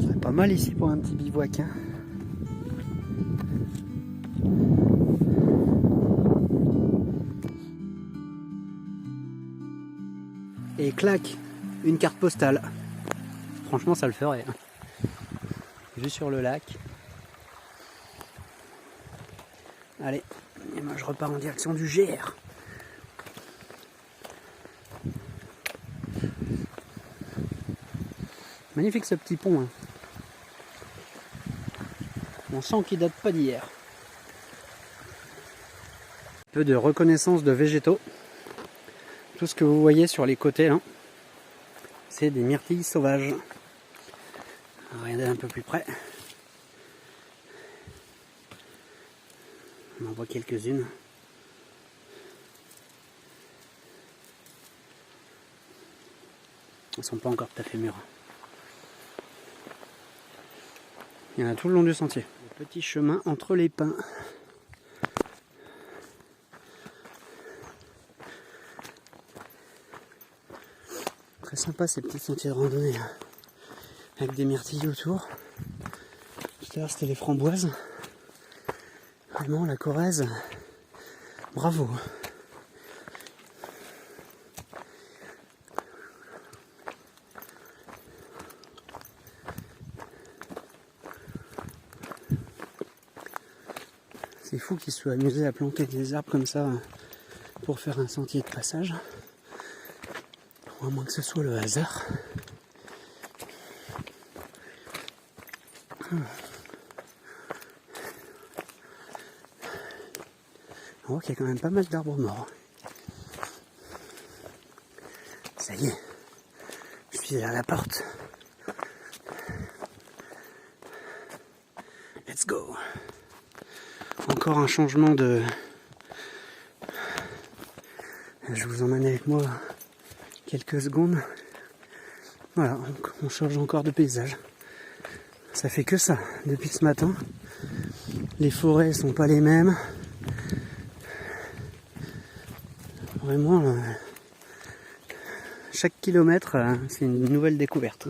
[SPEAKER 2] C'est pas mal ici pour un petit bivouac. Hein. Et clac, une carte postale. Franchement, ça le ferait. Juste sur le lac. Allez, et moi je repars en direction du GR. Magnifique ce petit pont. Hein. On sent qu'il date pas d'hier. Un peu de reconnaissance de végétaux. Tout ce que vous voyez sur les côtés là, c'est des myrtilles sauvages. Regardez un peu plus près. On en voit quelques-unes. Elles ne sont pas encore tout à fait mûres. Il y en a tout le long du sentier. Le petit chemin entre les pins. Très sympa ces petits sentiers de randonnée là. Avec des myrtilles autour. Tout à l'heure c'était les framboises. Vraiment la Corrèze, bravo. C'est fou qu'ils se soient amusés à planter des arbres comme ça pour faire un sentier de passage. À moins que ce soit le hasard. On voit qu'il y a quand même pas mal d'arbres morts. Ça y est, je suis à la porte. Let's go. Encore un changement de... Je vous emmène avec moi quelques secondes. Voilà, on change encore de paysage. Ça fait que ça depuis ce matin. Les forêts sont pas les mêmes. Vraiment, chaque kilomètre, c'est une nouvelle découverte.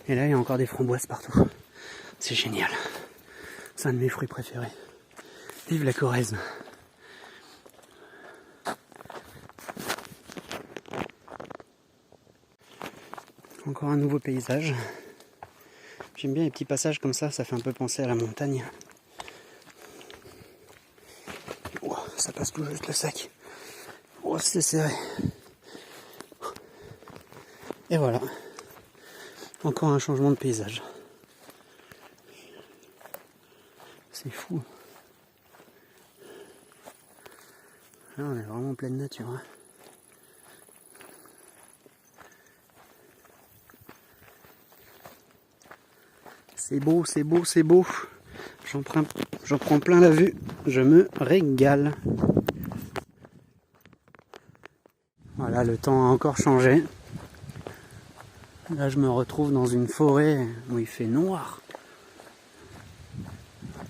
[SPEAKER 2] Et là, il y a encore des framboises partout. C'est génial. C'est un de mes fruits préférés. Vive la Corrèze. Encore un nouveau paysage. J'aime bien les petits passages comme ça fait un peu penser à la montagne. Oh, ça passe tout juste le sac. Oh, c'est serré. Et voilà. Encore un changement de paysage. C'est fou. Là, on est vraiment en pleine nature. Hein. C'est beau, c'est beau, c'est beau. J'en prends plein la vue. Je me régale. Voilà, le temps a encore changé. Là, je me retrouve dans une forêt où il fait noir.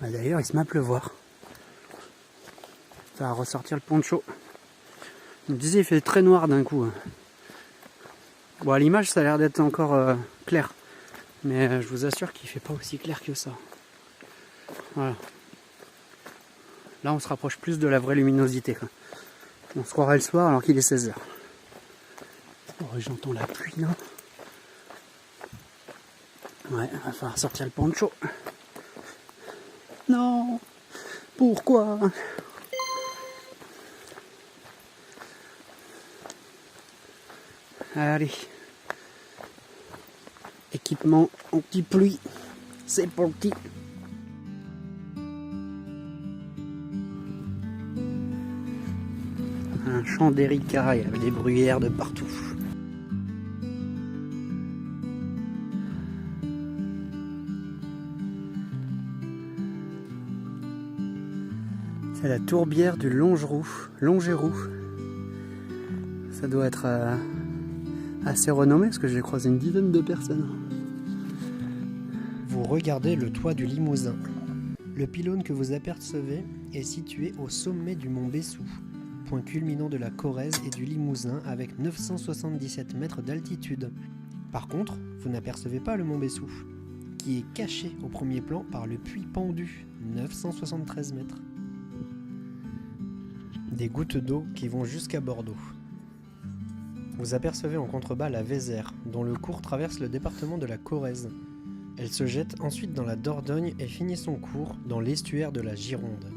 [SPEAKER 2] D'ailleurs, il se met à pleuvoir. Ça va ressortir le poncho. Je me disais, il fait très noir d'un coup. Bon, à l'image, ça a l'air d'être encore clair. Mais je vous assure qu'il fait pas aussi clair que ça. Voilà. Là, on se rapproche plus de la vraie luminosité. Quoi. On se croirait le soir alors qu'il est 16h. Oh, j'entends la pluie là. Ouais, il va falloir sortir le poncho. Non, pourquoi ? Allez. Équipement anti-pluie. C'est parti. Un champ d'éricailles avec des bruyères de partout. C'est la tourbière du Longeroux. Ça doit être assez renommé parce que j'ai croisé une dizaine de personnes.
[SPEAKER 3] Vous regardez le toit du Limousin. Le pylône que vous apercevez est situé au sommet du mont Bessou, point culminant de la Corrèze et du Limousin avec 977 mètres d'altitude. Par contre, vous n'apercevez pas le mont Bessou, qui est caché au premier plan par le puits pendu, 973 mètres. Des gouttes d'eau qui vont jusqu'à Bordeaux. Vous apercevez en contrebas la Vézère, dont le cours traverse le département de la Corrèze. Elle se jette ensuite dans la Dordogne et finit son cours dans l'estuaire de la Gironde.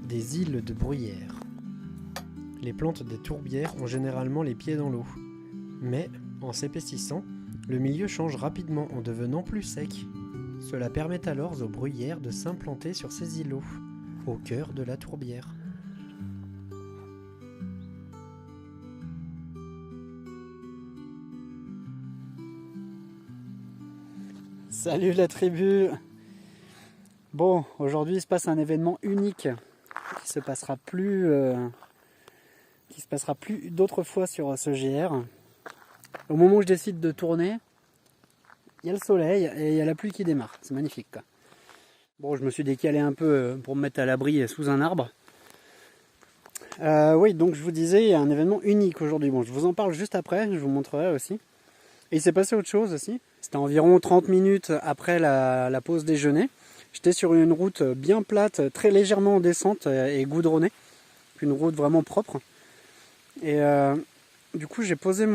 [SPEAKER 3] Des îles de bruyère. Les plantes des tourbières ont généralement les pieds dans l'eau. Mais, en s'épaississant, le milieu change rapidement en devenant plus sec. Cela permet alors aux bruyères de s'implanter sur ces îlots, au cœur de la tourbière.
[SPEAKER 2] Salut la tribu. Bon, aujourd'hui il se passe un événement unique qui se passera plus d'autres fois sur ce GR. Au moment où je décide de tourner, il y a le soleil et il y a la pluie qui démarre. C'est magnifique quoi. Bon, je me suis décalé un peu pour me mettre à l'abri sous un arbre. Oui, donc je vous disais, il y a un événement unique aujourd'hui. Bon, je vous en parle juste après, je vous montrerai aussi. Et il s'est passé autre chose aussi. C'était environ 30 minutes après la pause déjeuner. J'étais sur une route bien plate, très légèrement en descente et goudronnée. Une route vraiment propre. Et du coup, j'ai posé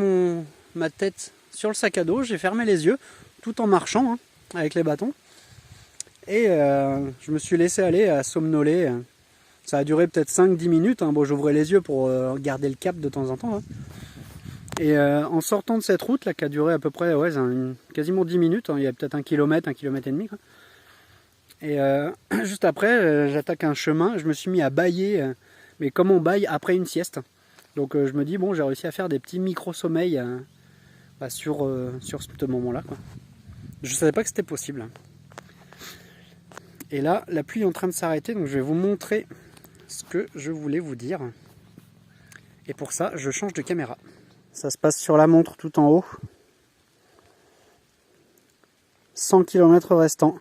[SPEAKER 2] ma tête sur le sac à dos, j'ai fermé les yeux, tout en marchant avec les bâtons. Et je me suis laissé aller à somnoler Ça a duré peut-être 5-10 minutes. Hein. Bon, j'ouvrais les yeux pour garder le cap de temps en temps. Hein. Et en sortant de cette route là, qui a duré à peu près quasiment 10 minutes, hein. Il y a peut-être 1 km, 1 km et demi. Quoi. Et juste après, j'attaque un chemin. Je me suis mis à bâiller, mais comme on bâille après une sieste. Donc je me dis, bon, j'ai réussi à faire des petits micro-sommeils sur ce moment-là. Je ne savais pas que c'était possible. Et là, la pluie est en train de s'arrêter, donc je vais vous montrer ce que je voulais vous dire. Et pour ça, je change de caméra. Ça se passe sur la montre tout en haut. 100 km restants.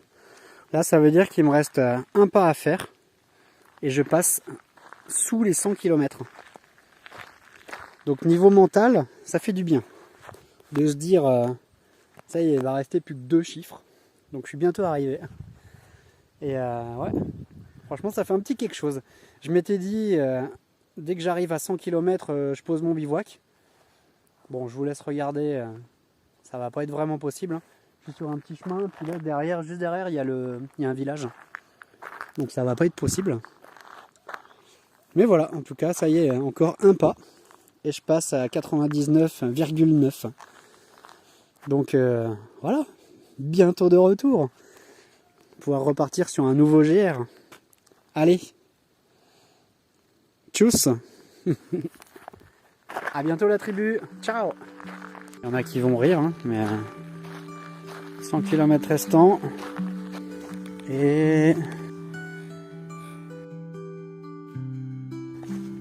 [SPEAKER 2] Là, ça veut dire qu'il me reste un pas à faire. Et je passe sous les 100 km. Donc niveau mental, ça fait du bien. De se dire, ça y est, il va rester plus que 2 chiffres. Donc je suis bientôt arrivé. Et ouais, franchement, ça fait un petit quelque chose. Je m'étais dit, dès que j'arrive à 100 km, je pose mon bivouac. Bon, je vous laisse regarder, ça va pas être vraiment possible. Hein. Je suis sur un petit chemin, puis là, derrière, juste derrière, il y a un village. Donc ça va pas être possible. Mais voilà, en tout cas, ça y est, encore un pas. Et je passe à 99,9. Donc voilà, bientôt de retour. Pouvoir repartir sur un nouveau GR. Allez, tchuss. À bientôt la tribu, ciao. Il y en a qui vont rire, hein, mais 100 km restants. Et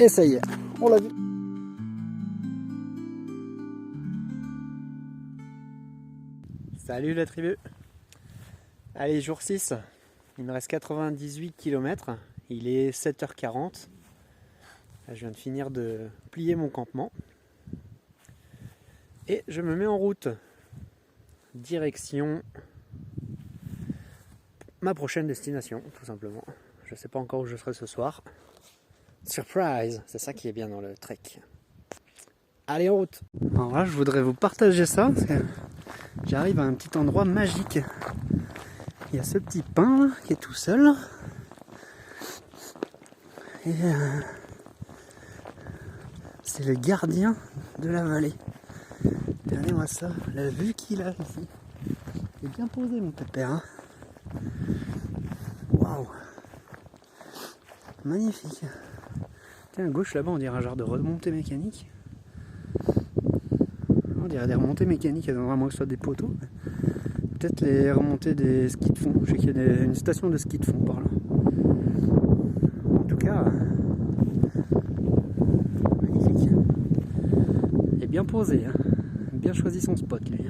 [SPEAKER 2] ça y est, on l'a vu. Salut la tribu. Allez, jour 6, il me reste 98 km, il est 7h40. Là, je viens de finir de plier mon campement. Et je me mets en route. Direction ma prochaine destination, tout simplement. Je ne sais pas encore où je serai ce soir. Surprise, c'est ça qui est bien dans le trek. Allez, en route. Alors là, je voudrais vous partager ça, parce que j'arrive à un petit endroit magique. Il y a ce petit pin là, qui est tout seul. Et c'est le gardien de la vallée. Regardez-moi ça, la vue qu'il a ici. Il est bien posé mon pépère. Hein. Waouh. Magnifique. Tiens, à gauche là-bas, on dirait un genre de remontée mécanique. On dirait des remontées mécaniques, elles aimeraient moins que ce soit des poteaux. Peut-être les remontées des skis de fond. Je sais qu'il y a une station de ski de fond par là. En tout cas, magnifique. Et bien posé, hein. Bien choisi son spot, lui.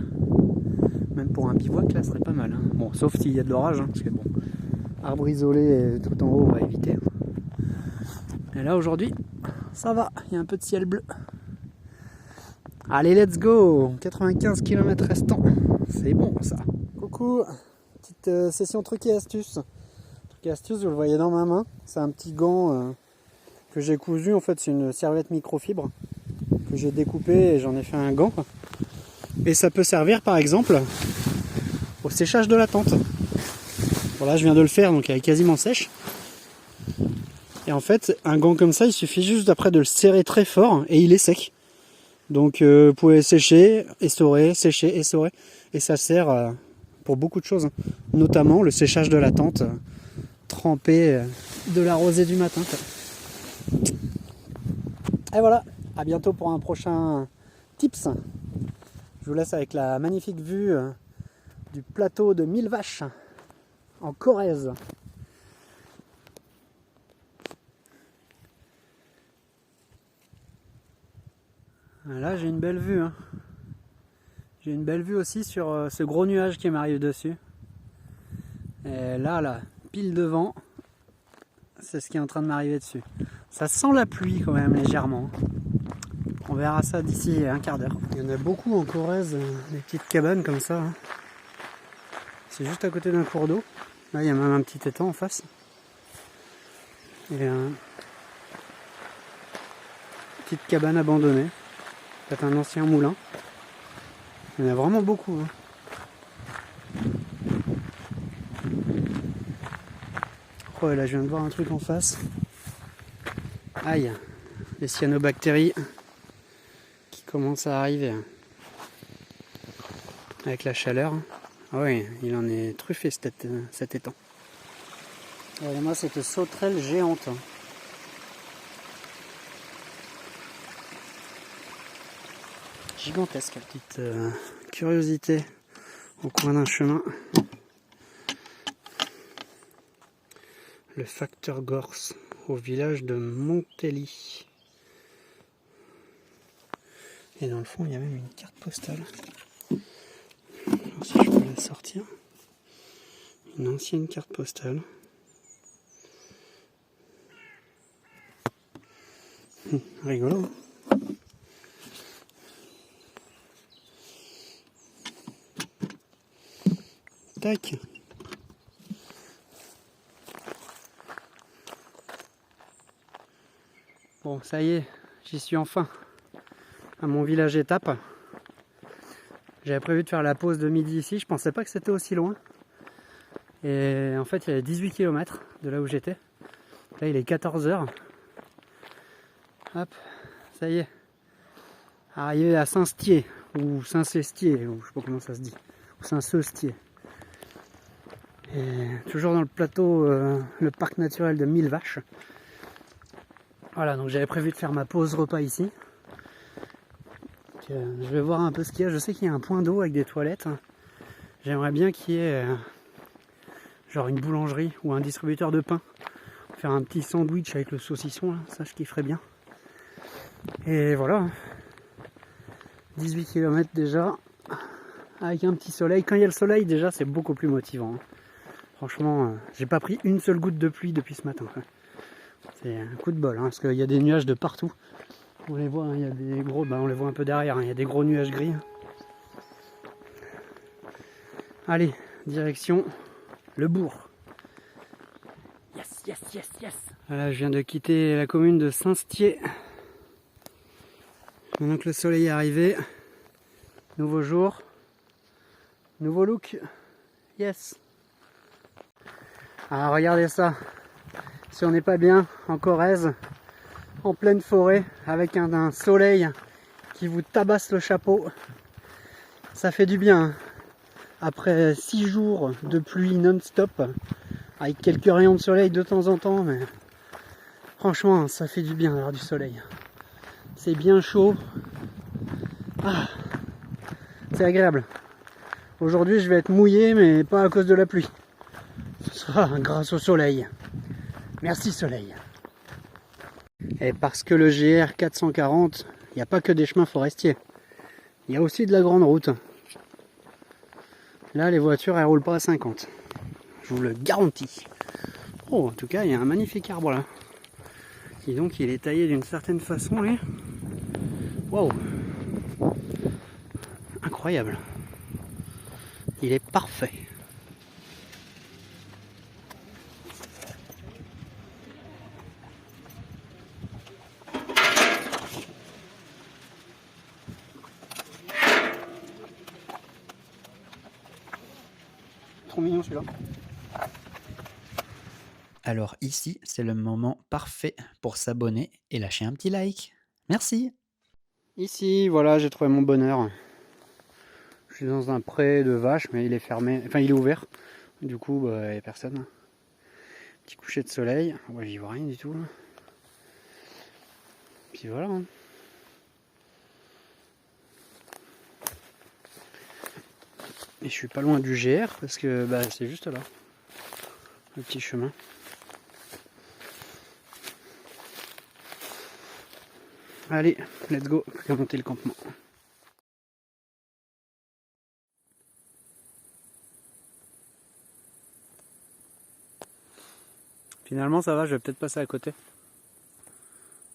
[SPEAKER 2] Même pour un bivouac, là, ce serait pas mal. Hein. Bon, sauf s'il y a de l'orage, hein, parce que bon, arbre isolé tout en haut, on va éviter. Et là, aujourd'hui, ça va, il y a un peu de ciel bleu. Allez, let's go. 95 km restants. C'est bon, ça. Coucou. Petite session truc et astuce. Truc et astuce, vous le voyez dans ma main. C'est un petit gant que j'ai cousu. En fait, c'est une serviette microfibre que j'ai découpée et j'en ai fait un gant. Et ça peut servir, par exemple, au séchage de la tente. Voilà, je viens de le faire, donc elle est quasiment sèche. Et en fait, un gant comme ça, il suffit juste après de le serrer très fort et il est sec. Donc vous pouvez sécher, essorer, sécher, essorer. Et ça sert pour beaucoup de choses. Notamment le séchage de la tente, tremper de la rosée du matin. Et voilà, à bientôt pour un prochain tips. Je vous laisse avec la magnifique vue du plateau de 1000 vaches en Corrèze. Là, j'ai une belle vue. Hein. J'ai une belle vue aussi sur ce gros nuage qui m'arrive dessus. Et là, pile devant, c'est ce qui est en train de m'arriver dessus. Ça sent la pluie quand même légèrement. On verra ça d'ici un quart d'heure. Il y en a beaucoup en Corrèze, des petites cabanes comme ça. Hein. C'est juste à côté d'un cours d'eau. Là, il y a même un petit étang en face. Et petite cabane abandonnée. Peut-être un ancien moulin. Il y en a vraiment beaucoup. Hein. Oh, et là, je viens de voir un truc en face. Aïe, les cyanobactéries qui commencent à arriver avec la chaleur. Ah oui, il en est truffé cet étang. Regardez-moi cette sauterelle géante. Gigantesque. Petite curiosité au coin d'un chemin. Le facteur Gorse au village de Montelly. Et dans le fond, il y a même une carte postale. Alors, si je peux la sortir. Une ancienne carte postale. Rigolo. Tac. Bon, ça y est, j'y suis enfin à mon village étape. J'avais prévu de faire la pause de midi ici, je pensais pas que c'était aussi loin. Et en fait, il y avait 18 km de là où j'étais. Là, il est 14 h. Hop, ça y est. Arrivé à Saint-Stier, ou Saint-Cestier, ou je sais pas comment ça se dit, ou Saint-Cestier. Et toujours dans le plateau, le parc naturel de Mille Vaches. Voilà, donc j'avais prévu de faire ma pause repas ici. Donc, je vais voir un peu ce qu'il y a. Je sais qu'il y a un point d'eau avec des toilettes. J'aimerais bien qu'il y ait genre une boulangerie ou un distributeur de pain. Faire un petit sandwich avec le saucisson, là, ça je kifferais bien. Et voilà. 18 km déjà. Avec un petit soleil. Quand il y a le soleil, déjà, c'est beaucoup plus motivant. Franchement, j'ai pas pris une seule goutte de pluie depuis ce matin. C'est un coup de bol, parce qu'il y a des nuages de partout. On les voit, il y a des gros, on les voit un peu derrière, il y a des gros nuages gris. Allez, direction le bourg. Yes, yes, yes, yes. Voilà, je viens de quitter la commune de Saint-Stier. Maintenant que le soleil est arrivé, nouveau jour, nouveau look. Yes. Ah, regardez ça. Si on n'est pas bien en Corrèze, en pleine forêt, avec un soleil qui vous tabasse le chapeau, ça fait du bien. Après 6 jours de pluie non-stop, avec quelques rayons de soleil de temps en temps, mais franchement, ça fait du bien d'avoir du soleil. C'est bien chaud. Ah, c'est agréable. Aujourd'hui, je vais être mouillé, mais pas à cause de la pluie. Ce sera grâce au soleil. Merci soleil. Et parce que le GR 440, il n'y a pas que des chemins forestiers. Il y a aussi de la grande route. Là, les voitures, elles roulent pas à 50. Je vous le garantis. Oh, en tout cas, il y a un magnifique arbre là. Et donc, il est taillé d'une certaine façon, lui. Waouh! Incroyable. Il est parfait. Trop mignon celui-là.
[SPEAKER 1] Alors ici, c'est le moment parfait pour s'abonner et lâcher un petit like. Merci.
[SPEAKER 2] Ici, voilà, j'ai trouvé mon bonheur. Je suis dans un pré de vaches, mais il est fermé. Enfin, il est ouvert. Du coup, il n'y a personne. Petit coucher de soleil. Ouais, j'y vois rien du tout. Puis voilà. Et je suis pas loin du GR parce que c'est juste là. Le petit chemin. Allez, let's go, on va monter le campement. Finalement ça va, je vais peut-être passer à côté.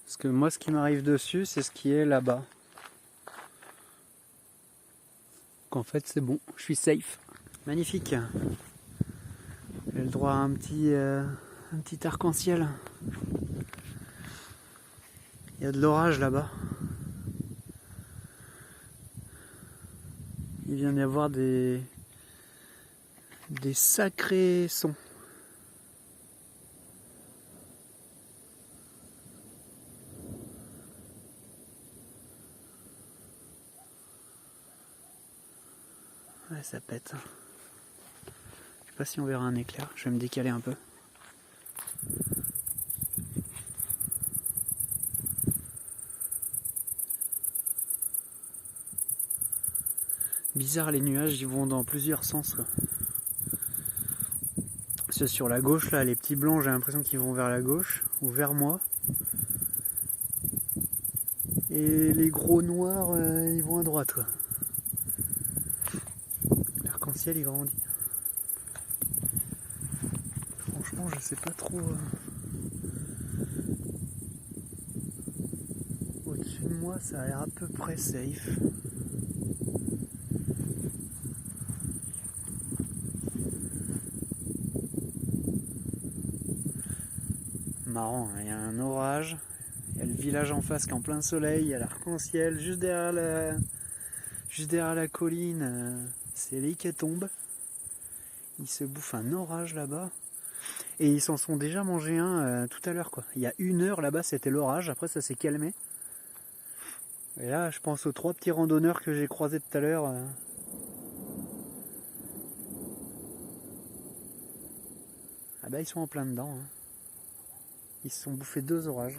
[SPEAKER 2] Parce que moi ce qui m'arrive dessus, c'est ce qui est là-bas. Donc en fait c'est bon, je suis safe. Magnifique. J'ai le droit à un petit arc-en-ciel. Il y a de l'orage là-bas. Il vient d'y avoir des sacrés sons. Ouais, ça pète. Je sais pas si on verra un éclair. Je vais me décaler un peu. Bizarre, les nuages, ils vont dans plusieurs sens, quoi. Ceux sur la gauche, là, les petits blancs, j'ai l'impression qu'ils vont vers la gauche ou vers moi. Et les gros noirs, ils vont à droite, quoi. L'arc-en-ciel, il grandit. Franchement, je sais pas trop. Au-dessus de moi, ça a l'air à peu près safe. Marrant, hein, il y a un orage. Il y a le village en face qui est en plein soleil, il y a l'arc-en-ciel juste derrière la colline, c'est l'hécatombe. Ils se bouffent un orage là-bas. Et ils s'en sont déjà mangé un tout à l'heure, quoi. Il y a 1 heure là-bas, c'était l'orage, après ça s'est calmé. Et là, je pense aux 3 petits randonneurs que j'ai croisés tout à l'heure. Ah bah ils sont en plein dedans. Hein. Ils se sont bouffés 2 orages.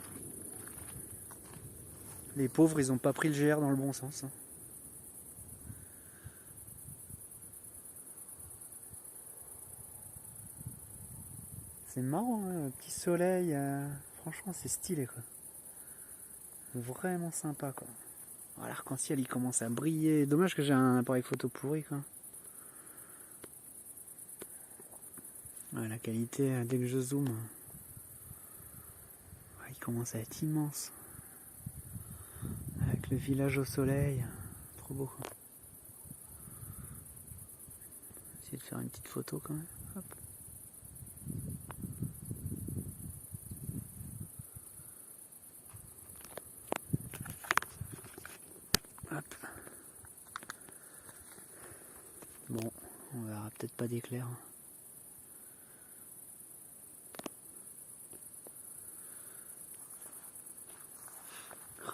[SPEAKER 2] Les pauvres, ils ont pas pris le GR dans le bon sens. Hein. C'est marrant, hein, le petit soleil. Franchement, c'est stylé, quoi. Vraiment sympa, quoi. Oh, l'arc-en-ciel, il commence à briller. Dommage que j'ai un appareil photo pourri, quoi. Ouais, la qualité, dès que je zoome, il commence à être immense. Avec le village au soleil. Trop beau, quoi. Essayer de faire une petite photo, quand même. Hop. Hop. Bon, on verra peut-être pas d'éclair.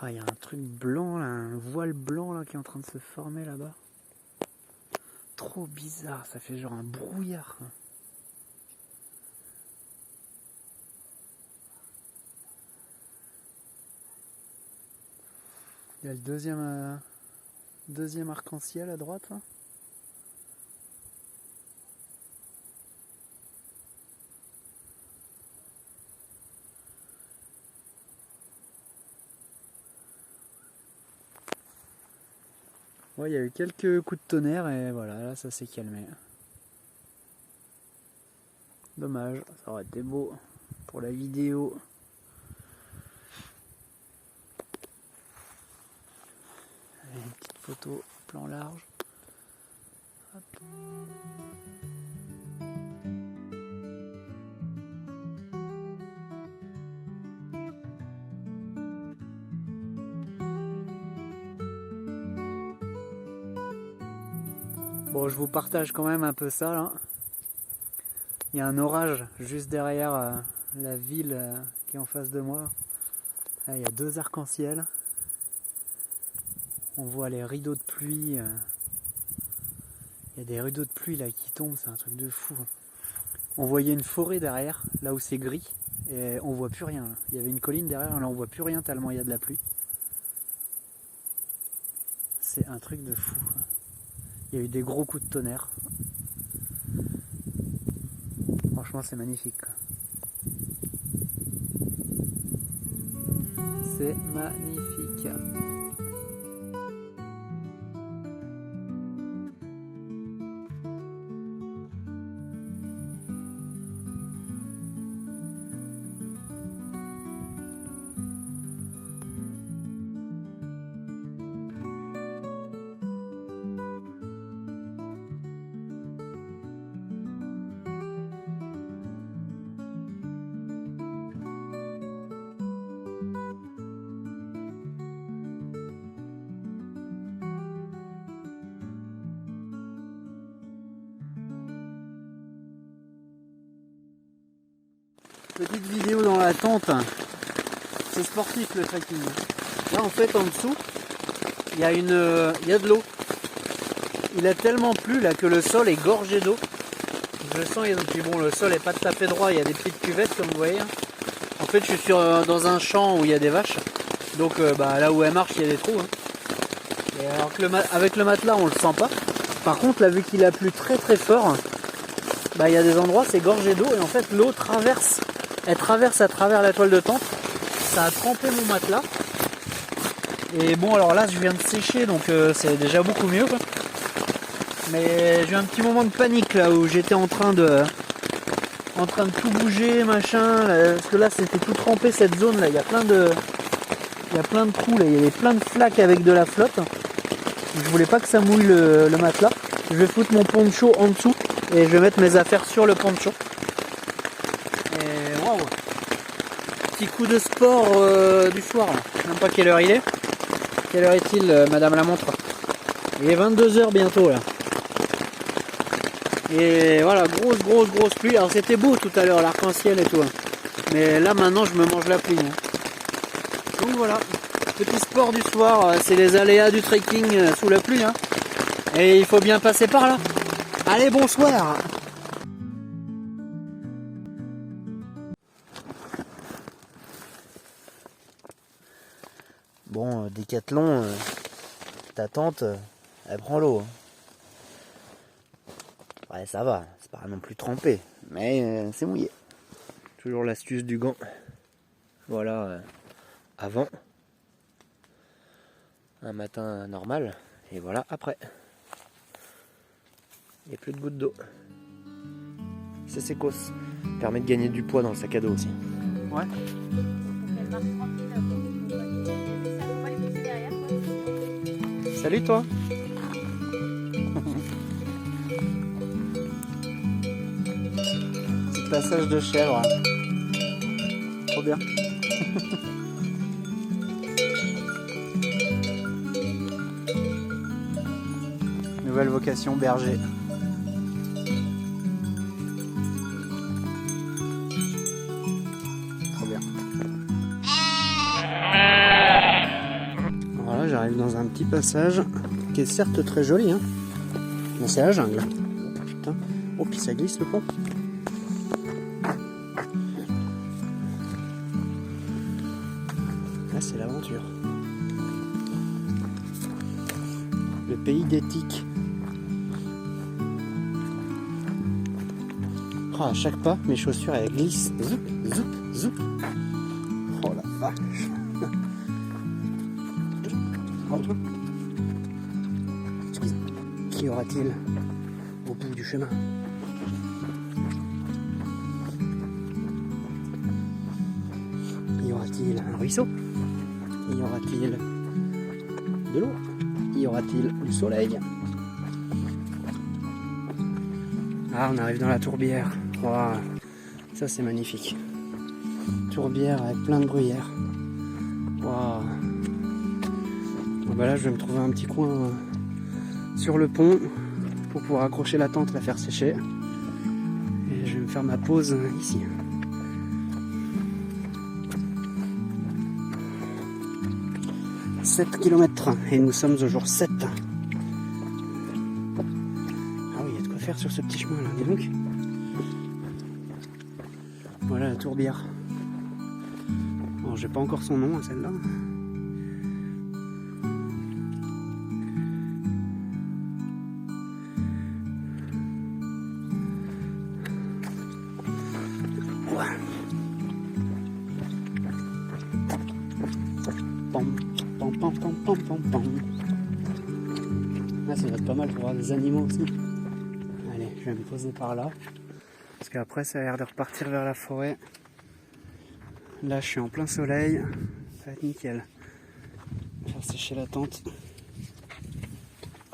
[SPEAKER 2] Ah, il y a un truc blanc là, un voile blanc là qui est en train de se former là-bas. Trop bizarre, ça fait genre un brouillard. Il y a le deuxième arc-en-ciel à droite là. Ouais, il y a eu quelques coups de tonnerre et voilà, là ça s'est calmé. Dommage, ça aurait été beau pour la vidéo. Allez, une petite photo plan large. Hop. Bon, je vous partage quand même un peu ça là. Il y a un orage juste derrière la ville qui est en face de moi. Là, il y a 2 arcs-en-ciel. On voit les rideaux de pluie. Il y a des rideaux de pluie là qui tombent, c'est un truc de fou. On voyait une forêt derrière, là où c'est gris, et on voit plus rien. Là. Il y avait une colline derrière, là on voit plus rien tellement il y a de la pluie. C'est un truc de fou. Il y a eu des gros coups de tonnerre. Franchement, c'est magnifique. C'est magnifique. Petite vidéo dans la tente. C'est sportif le trekking. Là en fait en dessous, il y a de l'eau. Il a tellement plu là que le sol est gorgé d'eau. Je le sens, et puis bon, le sol est pas tout à fait droit, il y a des petites cuvettes comme vous voyez. En fait, je suis dans un champ où il y a des vaches. Donc là où elle marche, il y a des trous. Hein. Et alors que avec le matelas, on le sent pas. Par contre, là, vu qu'il a plu très très fort, il y a des endroits, c'est gorgé d'eau. Et en fait, l'eau traverse. Elle traverse à travers la toile de tente. Ça a trempé mon matelas. Et bon, alors là, je viens de sécher, donc c'est déjà beaucoup mieux, quoi. Mais j'ai eu un petit moment de panique là où j'étais en train de tout bouger, machin. Là, parce que là, c'était tout trempé cette zone là. Il y a plein de trous là. Il y avait plein de flaques avec de la flotte. Je voulais pas que ça mouille le matelas. Je vais foutre mon poncho en dessous et je vais mettre mes affaires sur le poncho. Et waouh! Petit coup de sport du soir. Là. Je sais même pas quelle heure il est. Quelle heure est-il, madame la montre? Il est 22 h bientôt là. Et voilà, grosse pluie. Alors c'était beau tout à l'heure, l'arc-en-ciel et tout. Hein. Mais là maintenant je me mange la pluie. Hein. Donc voilà, petit sport du soir, c'est les aléas du trekking sous la pluie. Hein. Et il faut bien passer par là. Allez, bonsoir. Bon, Décathlon, ta tante, elle prend l'eau. Hein. Ouais, ça va, c'est pas non plus trempé, mais c'est mouillé. Toujours l'astuce du gant. Voilà, avant. Un matin normal, et voilà après. Il n'y a plus de gouttes d'eau. C'est sécos. Permet de gagner du poids dans le sac à dos aussi. Ouais. Salut toi. Petit passage de chèvre. Trop bien. Nouvelle vocation berger. Trop bien. Voilà, j'arrive dans un petit passage qui est certes très joli, hein, mais c'est la jungle. Putain. Oh, puis ça glisse le pont. Là, c'est l'aventure. Le pays des tiques. Oh, à chaque pas, mes chaussures elles glissent. Zoup, zoup, zoup. Oh la vache. Qui aura-t-il au bout du chemin? Y aura-t-il un ruisseau? Y aura-t-il de l'eau? Y aura-t-il du soleil? Ah, on arrive dans la tourbière. Wow. Ça c'est magnifique. Tourbière avec plein de bruyères. Wow. Bon, bah là je vais me trouver un petit coin sur le pont pour pouvoir accrocher la tente, la faire sécher. Et je vais me faire ma pause ici. « 7 km et nous sommes au jour 7. Ah oui, il y a de quoi faire sur ce petit chemin là, dis donc. Voilà la tourbière. Bon, j'ai pas encore son nom, celle-là. Là, ça va être pas mal pour voir des animaux aussi. Allez, je vais me poser par là. Parce qu'après, ça a l'air de repartir vers la forêt. Là, je suis en plein soleil. Ça va être nickel. Je vais faire sécher la tente.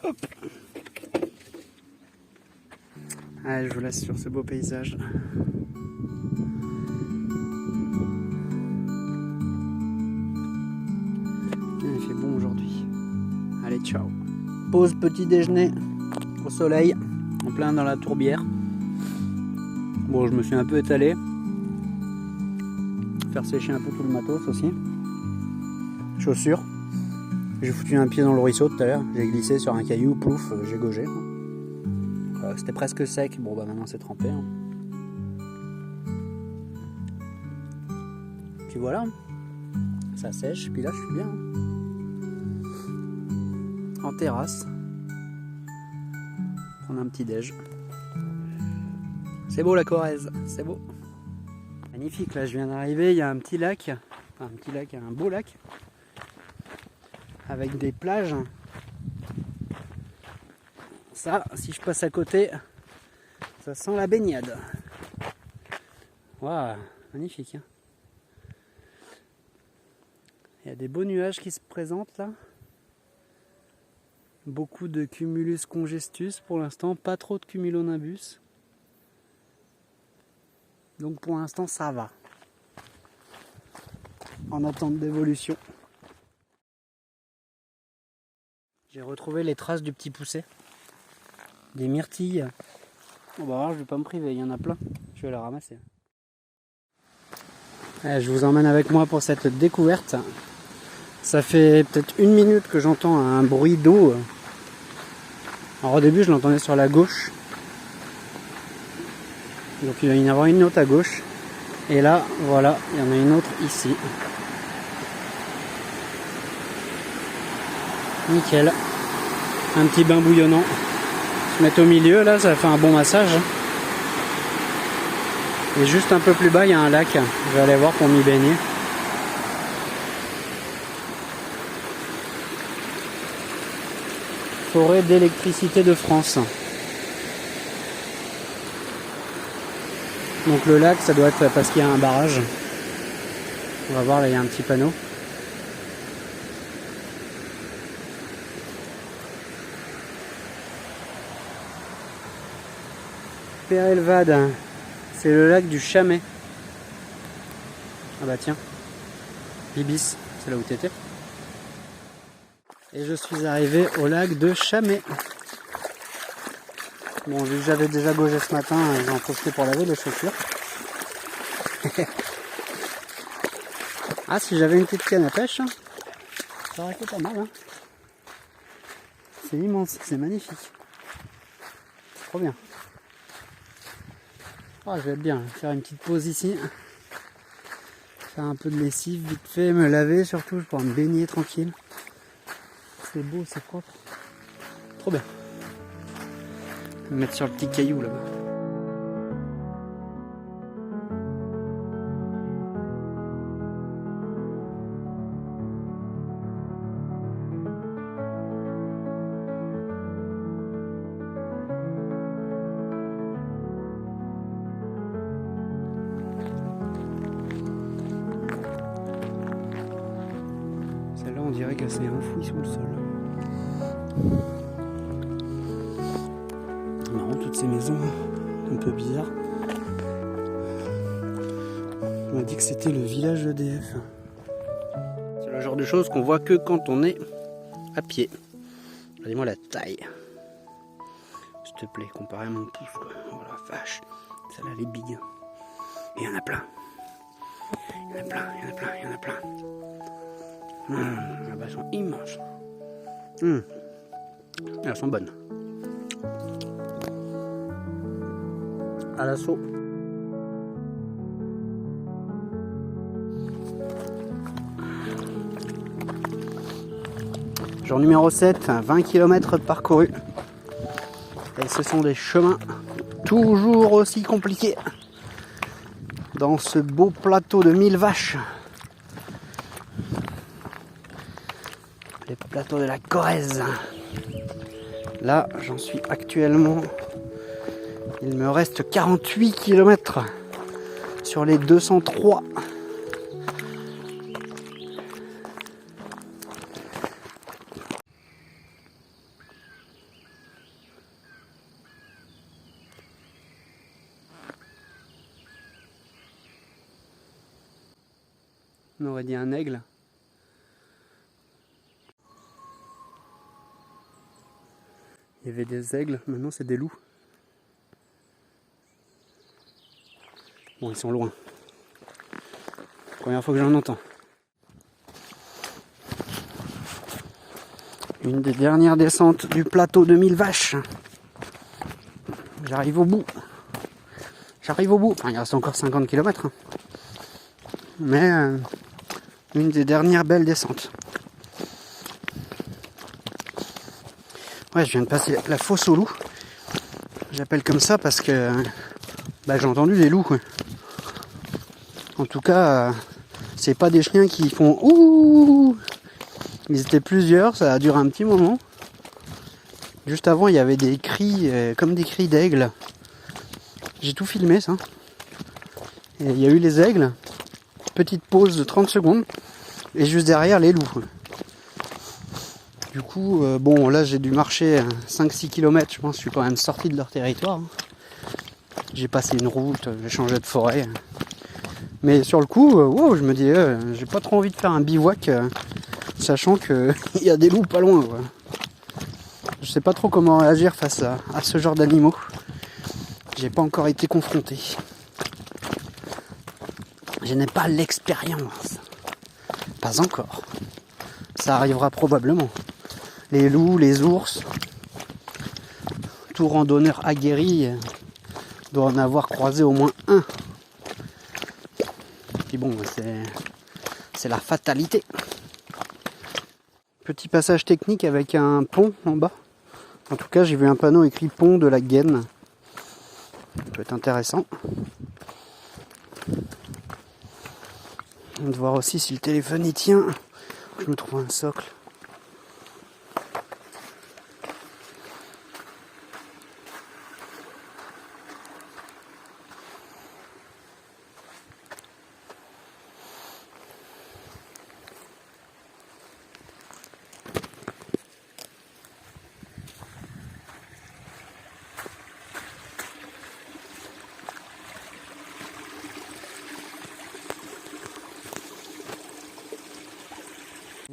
[SPEAKER 2] Hop. Allez, je vous laisse sur ce beau paysage. Il fait bon aujourd'hui. Allez, ciao. Pause petit déjeuner au soleil, en plein dans la tourbière. Bon, je me suis un peu étalé. Faire sécher un peu tout le matos aussi. Chaussures. J'ai foutu un pied dans le ruisseau tout à l'heure, j'ai glissé sur un caillou, plouf, j'ai gaugé. C'était presque sec, bon bah maintenant c'est trempé. Hein. Puis voilà, ça sèche, puis là je suis bien. Hein. En terrasse, prendre un petit déj. C'est beau la Corrèze, c'est beau. Magnifique, là je viens d'arriver, il y a un petit lac, un beau lac, avec des plages. Ça, si je passe à côté, ça sent la baignade. Waouh, magnifique. Hein. Il y a des beaux nuages qui se présentent là. Beaucoup de cumulus congestus pour l'instant, pas trop de cumulonimbus. Donc pour l'instant ça va. En attente d'évolution. J'ai retrouvé les traces du petit poucet. Des myrtilles. Bon bah alors, je vais pas me priver, il y en a plein. Je vais les ramasser. Allez, je vous emmène avec moi pour cette découverte. Ça fait peut-être 1 minute que j'entends un bruit d'eau. Alors au début je l'entendais sur la gauche. Donc il va y en avoir une autre à gauche. Et là, voilà, il y en a une autre ici. Nickel. Un petit bain bouillonnant. Se mettre au milieu, là, ça fait un bon massage. Et juste un peu plus bas, il y a un lac. Je vais aller voir pour m'y baigner. Forêt d'électricité de France. Donc le lac, ça doit être parce qu'il y a un barrage. On va voir, là il y a un petit panneau. Pérelvade, c'est le lac du Chamet. Ah bah tiens, Bibis, c'est là où t'étais. Et je suis arrivé au lac de Chamet. Bon, vu que j'avais déjà gaugé ce matin, j'en profite pour laver les chaussures. Ah, si j'avais une petite canne à pêche, ça aurait été pas mal. Hein. C'est immense, c'est magnifique. Trop bien. Oh, je vais être bien, faire une petite pause ici. Faire un peu de lessive, vite fait, me laver surtout, je pourrais me baigner tranquille. C'est beau, c'est propre. Trop bien. Me mettre sur le petit caillou là-bas. Celle-là, on dirait qu'elle s'est enfouie sous le sol. Marrant, toutes ces maisons un peu bizarres. On m'a dit que c'était le village EDF. C'est le genre de choses qu'on voit que quand on est à pied. Regardez-moi la taille. S'il te plaît, comparé à mon pouce. Quoi. Oh la vache. Celle-là, elle est big. Et il y en a plein. Il y en a plein, il y en a plein, il y en a plein. Elles sont immenses. Elles sont bonnes. À l'assaut. Jour numéro 7, 20 km parcourus. Et ce sont des chemins toujours aussi compliqués. Dans ce beau plateau de 1000 vaches. Les plateaux de la Corrèze. Là, j'en suis actuellement. Il me reste 48 km sur les 203. On aurait dit un aigle. Il y avait des aigles, maintenant c'est des loups. Bon, ils sont loin. Première fois que j'en entends. Une des dernières descentes du plateau de 1000 vaches. J'arrive au bout. Enfin, il reste encore 50 km. Mais une des dernières belles descentes. Ouais, je viens de passer la fosse aux loups. J'appelle comme ça parce que j'ai entendu des loups, quoi. En tout cas, c'est pas des chiens qui font ouh. Ils étaient plusieurs, ça a duré un petit moment. Juste avant, il y avait des cris, comme des cris d'aigle. J'ai tout filmé, ça. Et il y a eu les aigles. Petite pause de 30 secondes. Et juste derrière, les loups. Du coup, là, j'ai dû marcher 5-6 km. Je pense que je suis quand même sorti de leur territoire. J'ai passé une route, j'ai changé de forêt. Mais sur le coup, je me dis, j'ai pas trop envie de faire un bivouac, sachant qu'il y a des loups pas loin. Ouais. Je sais pas trop comment réagir face à ce genre d'animaux. J'ai pas encore été confronté. Je n'ai pas l'expérience. Pas encore. Ça arrivera probablement. Les loups, les ours, tout randonneur aguerri doit en avoir croisé au moins un. Puis bon, c'est la fatalité. Petit passage technique avec un pont en bas. En tout cas, j'ai vu un panneau écrit pont de la Gaine. Ça peut être intéressant. On va voir aussi si le téléphone y tient. Je me trouve un socle.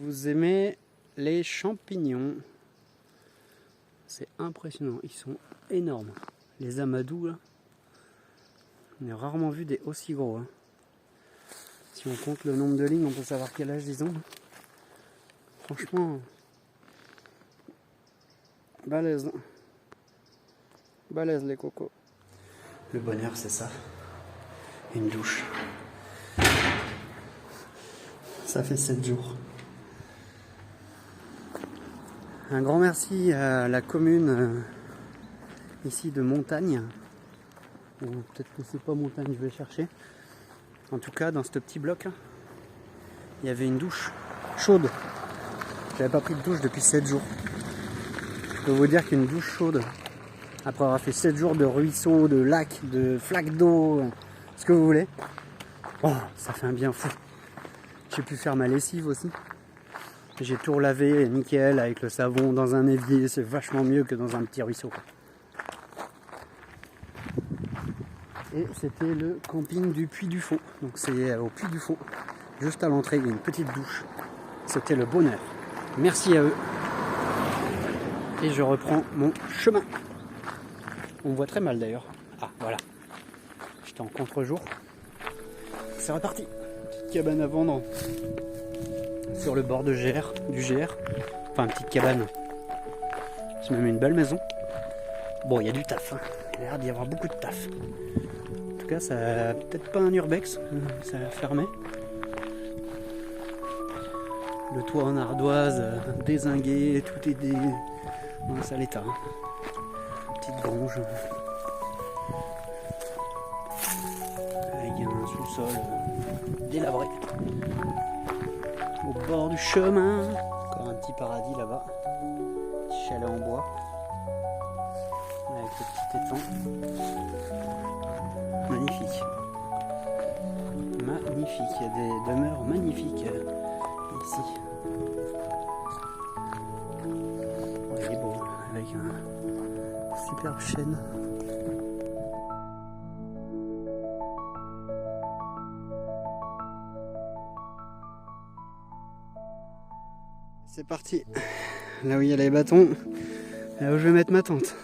[SPEAKER 2] Vous aimez les champignons? C'est impressionnant, ils sont énormes. Les amadous là, on a rarement vu des aussi gros. Hein. Si on compte le nombre de lignes, on peut savoir quel âge ils ont. Franchement, balèze. Balèze les cocos. Le bonheur c'est ça, une douche. Ça fait 7 jours. Un grand merci à la commune ici de Montagne. Ou peut-être que c'est pas Montagne, je vais chercher. En tout cas, dans ce petit bloc, il y avait une douche chaude. J'avais pas pris de douche depuis 7 jours. Je peux vous dire qu'une douche chaude, après avoir fait 7 jours de ruisseaux, de lacs, de flaques d'eau, ce que vous voulez, ça fait un bien fou. J'ai pu faire ma lessive aussi. J'ai tout relavé nickel avec le savon dans un évier, c'est vachement mieux que dans un petit ruisseau. Et c'était le camping du Puy du Faux. Donc c'est au Puy du Faux, juste à l'entrée, il y a une petite douche. C'était le bonheur. Merci à eux. Et je reprends mon chemin. On me voit très mal d'ailleurs. Ah voilà. J'étais en contre-jour. C'est reparti. Petite cabane à vendre. Sur le bord du GR, enfin une petite cabane. C'est même une belle maison. Bon, il y a du taf, hein. Il a l'air d'y avoir beaucoup de taf. En tout cas, ça peut-être pas un urbex, ça a fermé. Le toit en ardoise, dézingué, tout est dans un sale état. Petite grange. Avec un sous-sol délabré. Au bord du chemin, encore un petit paradis là-bas, petit chalet en bois, avec le petit étang, magnifique, magnifique, il y a des demeures magnifiques ici, il est beau, avec un superbe chêne. C'est parti, là où il y a les bâtons, là où je vais mettre ma tente.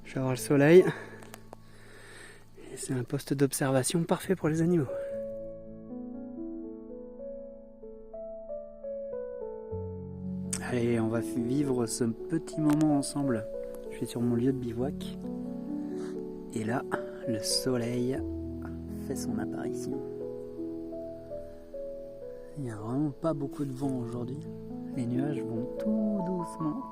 [SPEAKER 2] Je vais avoir le soleil. Et c'est un poste d'observation parfait pour les animaux. Allez, on va vivre ce petit moment ensemble. Je suis sur mon lieu de bivouac. Et là, le soleil fait son apparition. Il n'y a vraiment pas beaucoup de vent aujourd'hui. Les nuages vont tout doucement.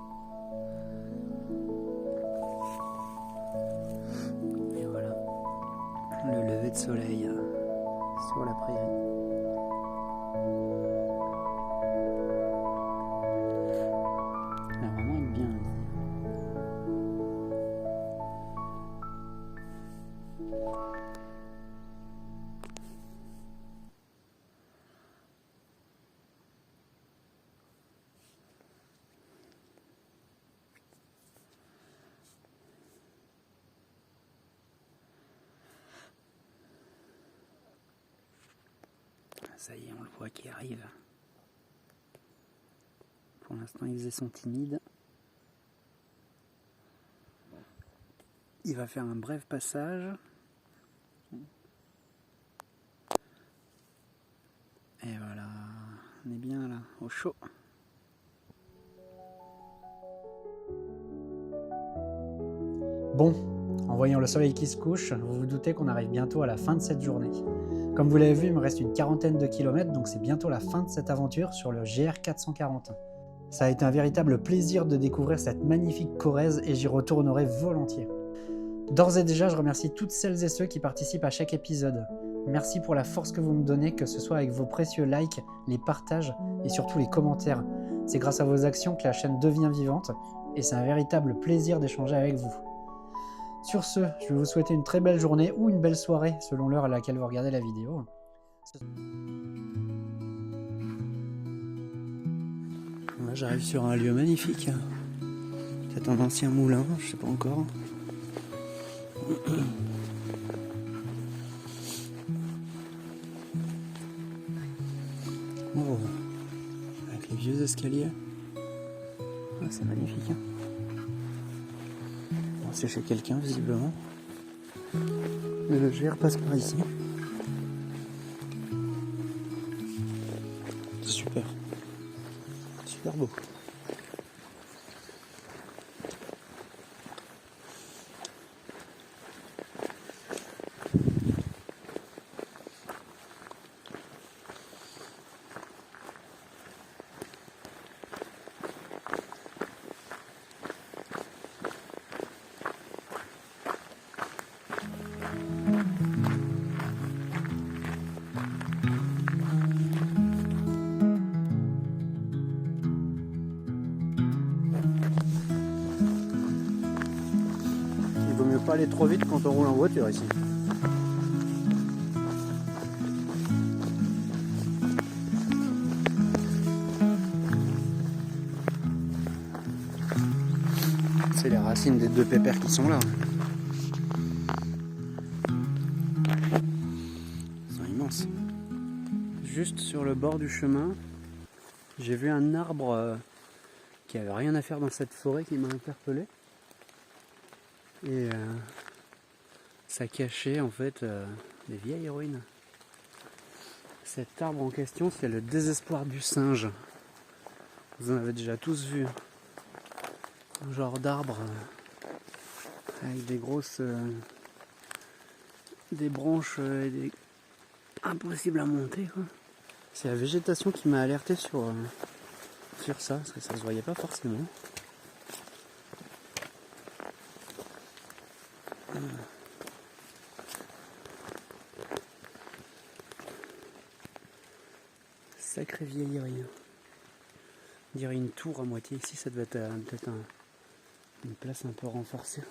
[SPEAKER 2] Et voilà, le lever de soleil sur la prairie. Il va vraiment être bien ici. Ça y est, on le voit qui arrive. Pour l'instant, les ais sont timides. Il va faire un bref passage. Et voilà, on est bien là, au chaud.
[SPEAKER 3] Bon, en voyant le soleil qui se couche, vous vous doutez qu'on arrive bientôt à la fin de cette journée. Comme vous l'avez vu, il me reste une quarantaine de kilomètres, donc c'est bientôt la fin de cette aventure sur le GR 440. Ça a été un véritable plaisir de découvrir cette magnifique Corrèze et j'y retournerai volontiers. D'ores et déjà, je remercie toutes celles et ceux qui participent à chaque épisode. Merci pour la force que vous me donnez, que ce soit avec vos précieux likes, les partages et surtout les commentaires. C'est grâce à vos actions que la chaîne devient vivante et c'est un véritable plaisir d'échanger avec vous. Sur ce, je vais vous souhaiter une très belle journée ou une belle soirée selon l'heure à laquelle vous regardez la vidéo.
[SPEAKER 2] Là, j'arrive sur un lieu magnifique. Peut-être un ancien moulin, je sais pas encore. Oh, avec les vieux escaliers. Ah, c'est magnifique. Hein. Bon, c'est chez quelqu'un visiblement. Mais le GR passe par ici. Super. Super beau. Il vaut mieux pas aller trop vite quand on roule en voiture ici. C'est les racines des deux pépères qui sont là. Ils sont immenses. Juste sur le bord du chemin, j'ai vu un arbre qui avait rien à faire dans cette forêt qui m'a interpellé. Et ça cachait en fait des vieilles ruines. Cet arbre en question, c'est le désespoir du singe. Vous en avez déjà tous vu. Un genre d'arbre avec des grosses des branches impossibles à monter, quoi. C'est la végétation qui m'a alerté sur ça, parce que ça se voyait pas forcément. Sacrée vieillerie. On dirait une tour à moitié ici, ça devait être peut-être une place un peu renforcée.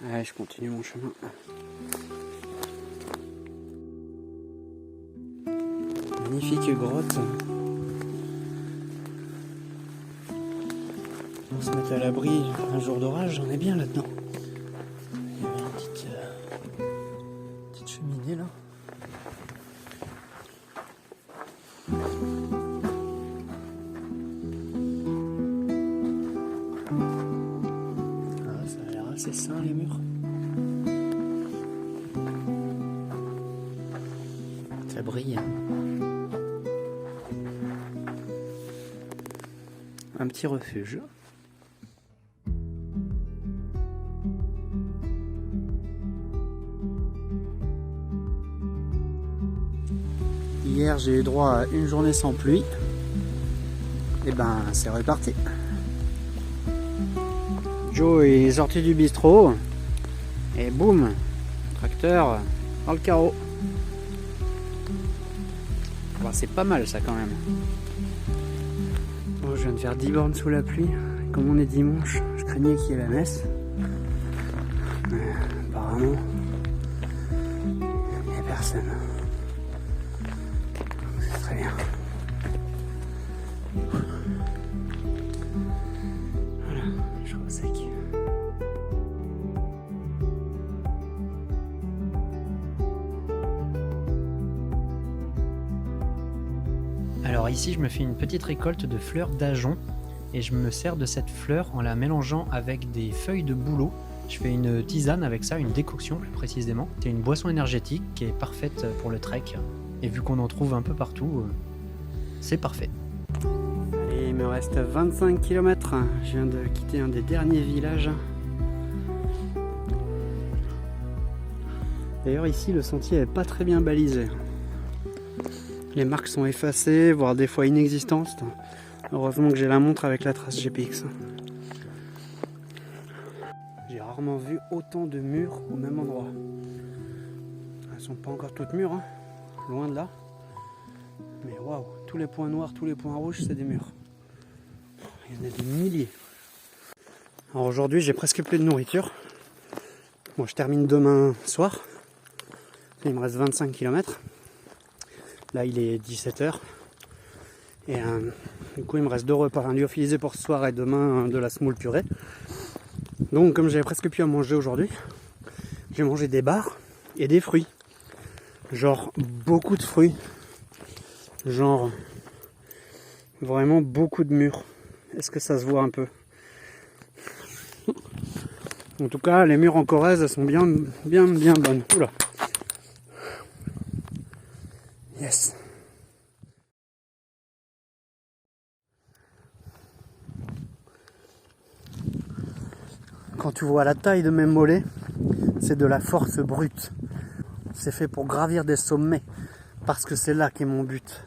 [SPEAKER 2] Allez, je continue mon chemin. Magnifique grotte. Pour se mettre à l'abri un jour d'orage, j'en ai bien là-dedans. Il y avait une petite cheminée là. Ah, ça a l'air assez C'est ça les murs.
[SPEAKER 1] Ça brille.
[SPEAKER 2] Un petit refuge. Hier j'ai eu droit à une journée sans pluie. Et ben c'est reparti. Joe est sorti du bistrot. Et boum, tracteur dans le carreau. Bon, c'est pas mal ça quand même. Bon, je viens de faire 10 bornes sous la pluie. Comme on est dimanche, je craignais qu'il y ait la messe. Apparemment, il n'y a personne. C'est très bien. Voilà, je suis au sec.
[SPEAKER 3] Alors ici, je me fais une petite récolte de fleurs d'ajonc et je me sers de cette fleur en la mélangeant avec des feuilles de bouleau. Je fais une tisane avec ça, une décoction plus précisément. C'est une boisson énergétique qui est parfaite pour le trek. Et vu qu'on en trouve un peu partout, c'est parfait.
[SPEAKER 2] Allez, il me reste 25 km. Je viens de quitter un des derniers villages. D'ailleurs ici le sentier est pas très bien balisé. Les marques sont effacées, voire des fois inexistantes. Heureusement que j'ai la montre avec la trace GPX. J'ai rarement vu autant de murs au même endroit. Elles sont pas encore toutes mûres, hein. Loin de là. Mais waouh, tous les points noirs, tous les points rouges, c'est des murs. Il y en a des milliers. Alors aujourd'hui, j'ai presque plus de nourriture. Bon, je termine demain soir. Il me reste 25 km. Là, il est 17h. Et du coup, il me reste 2 repas. Un lyophilisé pour ce soir et demain de la semoule purée. Donc, comme j'avais presque plus à manger aujourd'hui, j'ai mangé des bars et des fruits. Genre, beaucoup de fruits. Genre, vraiment beaucoup de mûres. Est-ce que ça se voit un peu? En tout cas, les mûres en Corrèze, elles sont bien bonnes. Oula. Yes. Quand tu vois la taille de mes mollets, c'est de la force brute. C'est fait pour gravir des sommets, parce que c'est là qu'est mon but.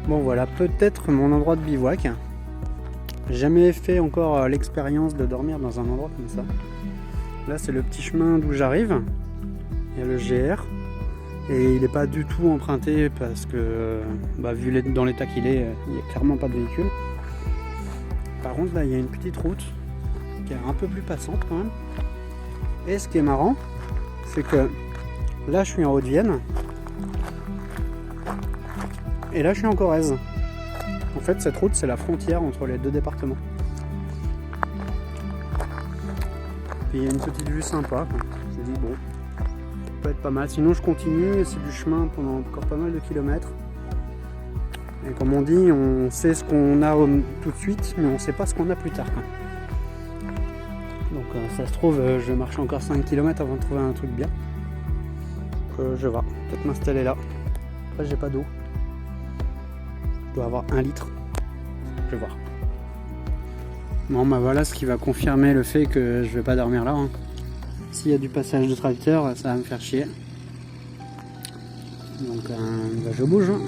[SPEAKER 2] Bon voilà, peut-être mon endroit de bivouac. J'ai jamais fait encore l'expérience de dormir dans un endroit comme ça. Là c'est le petit chemin d'où j'arrive. Il y a le GR. Et il n'est pas du tout emprunté parce que, vu dans l'état qu'il est, il n'y a clairement pas de véhicule. Par contre là il y a une petite route qui est un peu plus passante quand même. Et ce qui est marrant, c'est que là je suis en Haute-Vienne. Et là je suis en Corrèze. En fait cette route c'est la frontière entre les deux départements. Puis il y a une petite vue sympa. Je me dis bon, ça peut être pas mal. Sinon je continue et c'est du chemin pendant encore pas mal de kilomètres. Et comme on dit, on sait ce qu'on a tout de suite, mais on sait pas ce qu'on a plus tard. Donc ça se trouve, je vais marcher encore 5 km avant de trouver un truc bien. Donc je vais peut-être m'installer là. Après j'ai pas d'eau. Je dois avoir 1 litre. Je vais voir. Bon voilà ce qui va confirmer le fait que je vais pas dormir là. Hein. S'il y a du passage de tracteur, ça va me faire chier. Donc je bouge. Hein.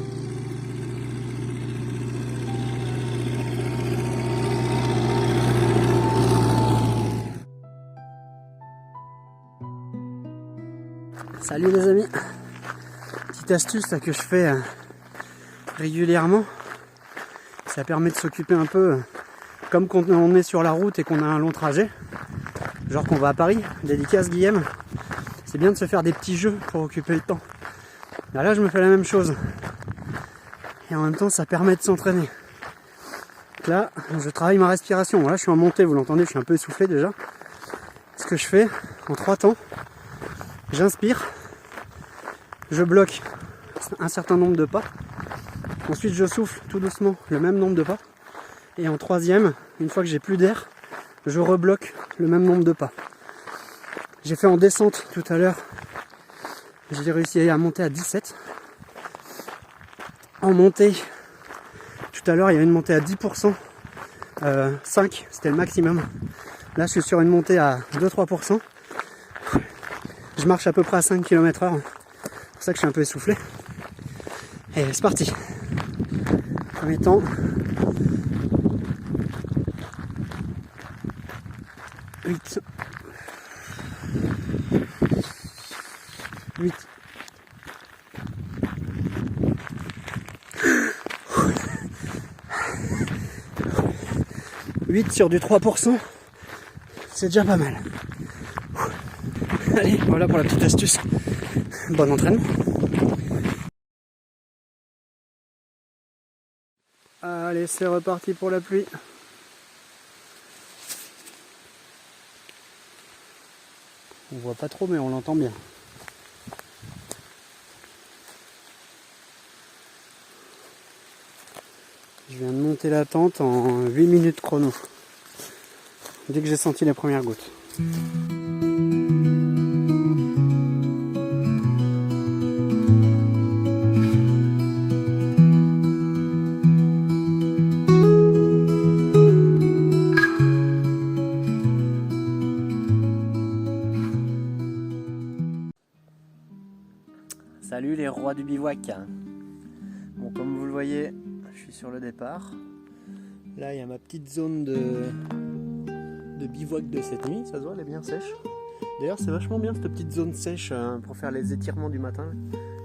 [SPEAKER 2] Salut les amis. Petite astuce là, que je fais régulièrement. Ça permet de s'occuper un peu comme quand on est sur la route et qu'on a un long trajet. Genre qu'on va à Paris, dédicace Guillaume. C'est bien de se faire des petits jeux pour occuper le temps. Là je me fais la même chose. Et en même temps ça permet de s'entraîner. Donc là je travaille ma respiration. Là je suis en montée, vous l'entendez, je suis un peu essoufflé déjà. Ce que je fais, en 3 temps. J'inspire, je bloque un certain nombre de pas. Ensuite je souffle tout doucement le même nombre de pas. Et en 3e, une fois que j'ai plus d'air, je rebloque le même nombre de pas. J'ai fait en descente tout à l'heure, j'ai réussi à monter à 17. En montée, tout à l'heure il y a une montée à 10%, 5 c'était le maximum. Là je suis sur une montée à 2-3%. Je marche à peu près à 5 km/h, c'est pour ça que je suis un peu essoufflé. Et c'est parti. Premier temps. 8. 8. 8 sur du 3%, c'est déjà pas mal. Allez, voilà pour la petite astuce. Bon entraînement. Allez, c'est reparti pour la pluie. On voit pas trop, mais on l'entend bien. Je viens de monter la tente en 8 minutes chrono. Dès que j'ai senti les premières gouttes.
[SPEAKER 1] Salut les rois du bivouac. Bon, comme vous le voyez, je suis sur le départ. Là, il y a ma petite zone de bivouac de cette nuit. Ça se voit, elle est bien sèche. D'ailleurs, c'est vachement bien cette petite zone sèche pour faire les étirements du matin.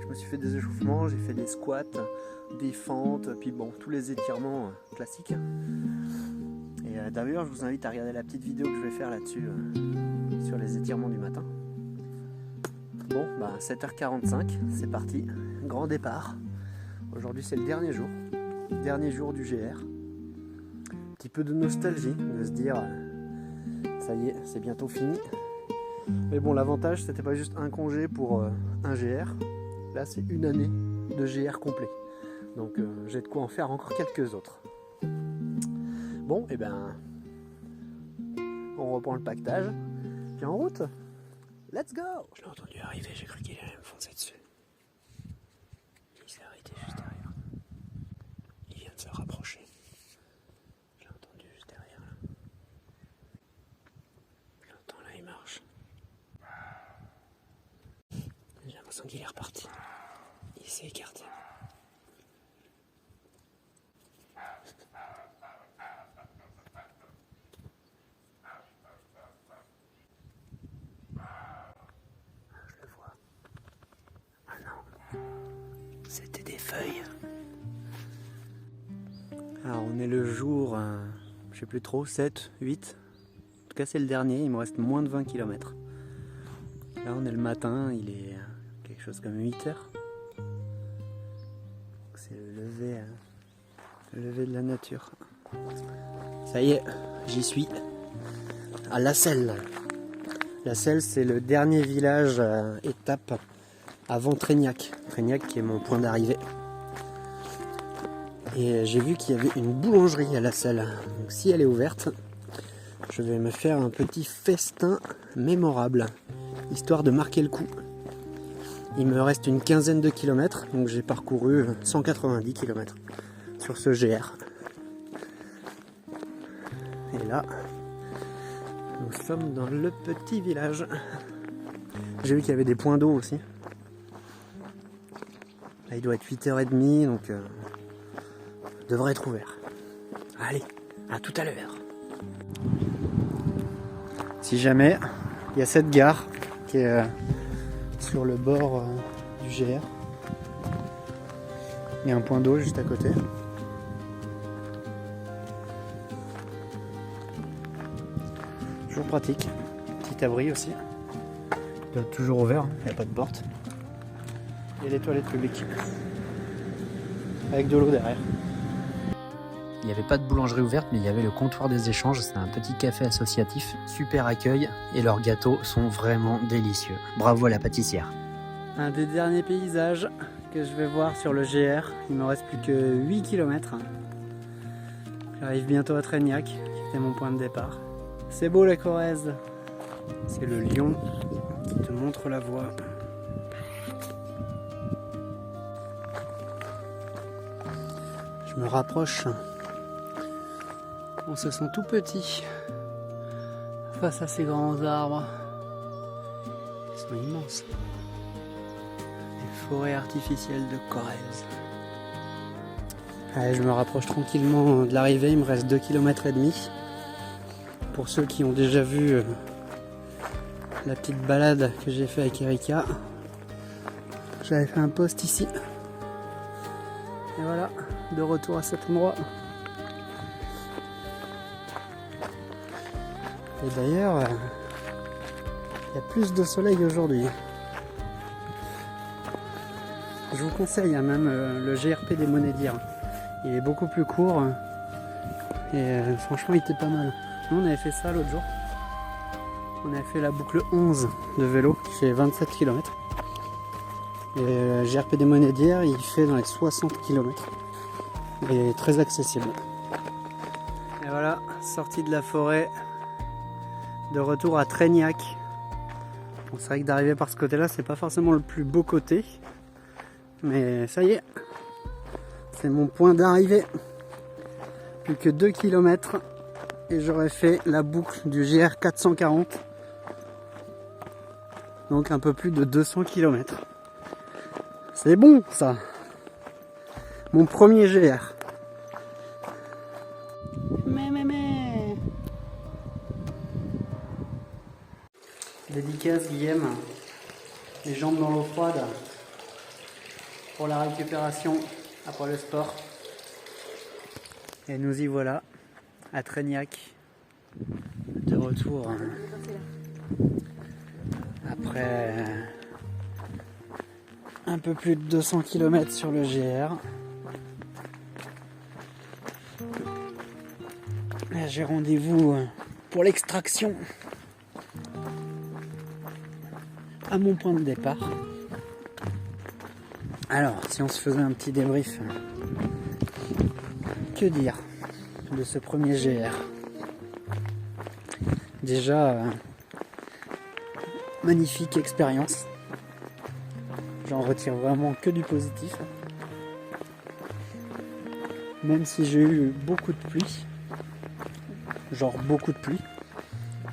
[SPEAKER 1] Je me suis fait des échauffements, j'ai fait des squats, des fentes, puis bon, tous les étirements classiques. Et d'ailleurs, je vous invite à regarder la petite vidéo que je vais faire là-dessus sur les étirements du matin. Bon, bah 7h45, c'est parti, grand départ. Aujourd'hui c'est le dernier jour du GR. Un petit peu de nostalgie, de se dire, ça y est, c'est bientôt fini. Mais bon, l'avantage, c'était pas juste un congé pour un GR. Là, c'est une année de GR complet. Donc j'ai de quoi en faire encore quelques autres. Bon, et ben, on reprend le pactage, puis en route. Let's go! Je l'ai entendu arriver, j'ai cru qu'il allait me foncer dessus. Il s'est arrêté juste derrière. Il vient de se rapprocher. Je l'ai entendu juste derrière là. Je l'entends là, il marche. J'ai l'impression qu'il est reparti. Il s'est écarté. C'était des feuilles. Alors on est le jour, je sais plus trop, 7, 8. En tout cas c'est le dernier, il me reste moins de 20 km. Là on est le matin, il est quelque chose comme 8 heures. C'est le lever de la nature. Ça y est, j'y suis. À La Selle. La Selle c'est le dernier village étape avant Trégnac. Trégnac qui est mon point d'arrivée. Et j'ai vu qu'il y avait une boulangerie à La Selle. Donc si elle est ouverte, je vais me faire un petit festin mémorable, histoire de marquer le coup. Il me reste une quinzaine de kilomètres, donc j'ai parcouru 190 km sur ce GR. Et là, nous sommes dans le petit village. J'ai vu qu'il y avait des points d'eau aussi. Là, il doit être 8h30, donc devrait être ouvert. Allez, à tout à l'heure. Si jamais, il y a cette gare qui est sur le bord du GR. Il y a un point d'eau juste à côté. Toujours pratique. Petit abri aussi. Il doit être toujours ouvert, il n'y a pas de porte. Et les toilettes publiques. Avec de l'eau derrière.
[SPEAKER 3] Il n'y avait pas de boulangerie ouverte, mais il y avait le comptoir des échanges. C'est un petit café associatif, super accueil et leurs gâteaux sont vraiment délicieux. Bravo à la pâtissière.
[SPEAKER 2] Un des derniers paysages que je vais voir sur le GR. Il me reste plus que 8 km. J'arrive bientôt à Trégnac, qui était mon point de départ. C'est beau la Corrèze. C'est le lion qui te montre la voie. Je me rapproche. On se sent tout petit face à ces grands arbres. Ils sont immenses. Les forêts artificielles de Corrèze. Allez, je me rapproche tranquillement de l'arrivée. Il me reste 2,5 km. Pour ceux qui ont déjà vu la petite balade que j'ai fait avec Erika, j'avais fait un post ici. Et voilà, de retour à cet endroit. Et d'ailleurs, il y a plus de soleil aujourd'hui. Je vous conseille même le GRP des Monédières. Il est beaucoup plus court et franchement il était pas mal. Nous on avait fait ça l'autre jour. On avait fait la boucle 11 de vélo qui fait 27 km. Et le GRP des Monédières il fait dans les 60 km. Il est très accessible. Et voilà, sortie de la forêt, de retour à Trégnac. Bon, c'est vrai que d'arriver par ce côté-là, c'est pas forcément le plus beau côté. Mais ça y est, c'est mon point d'arrivée. Plus que 2 km et j'aurais fait la boucle du GR 440. Donc un peu plus de 200 km. C'est bon ça. Mon premier GR. Mais. Dédicace Guillaume. Les jambes dans l'eau froide. Pour la récupération après le sport. Et nous y voilà à Trégnac. De retour après un peu plus de 200 km sur le GR. Là, j'ai rendez-vous pour l'extraction à mon point de départ. Alors, si on se faisait un petit débrief, que dire de ce premier GR? Déjà, magnifique expérience. J'en retire vraiment que du positif. Même si j'ai eu beaucoup de pluie, genre beaucoup de pluie.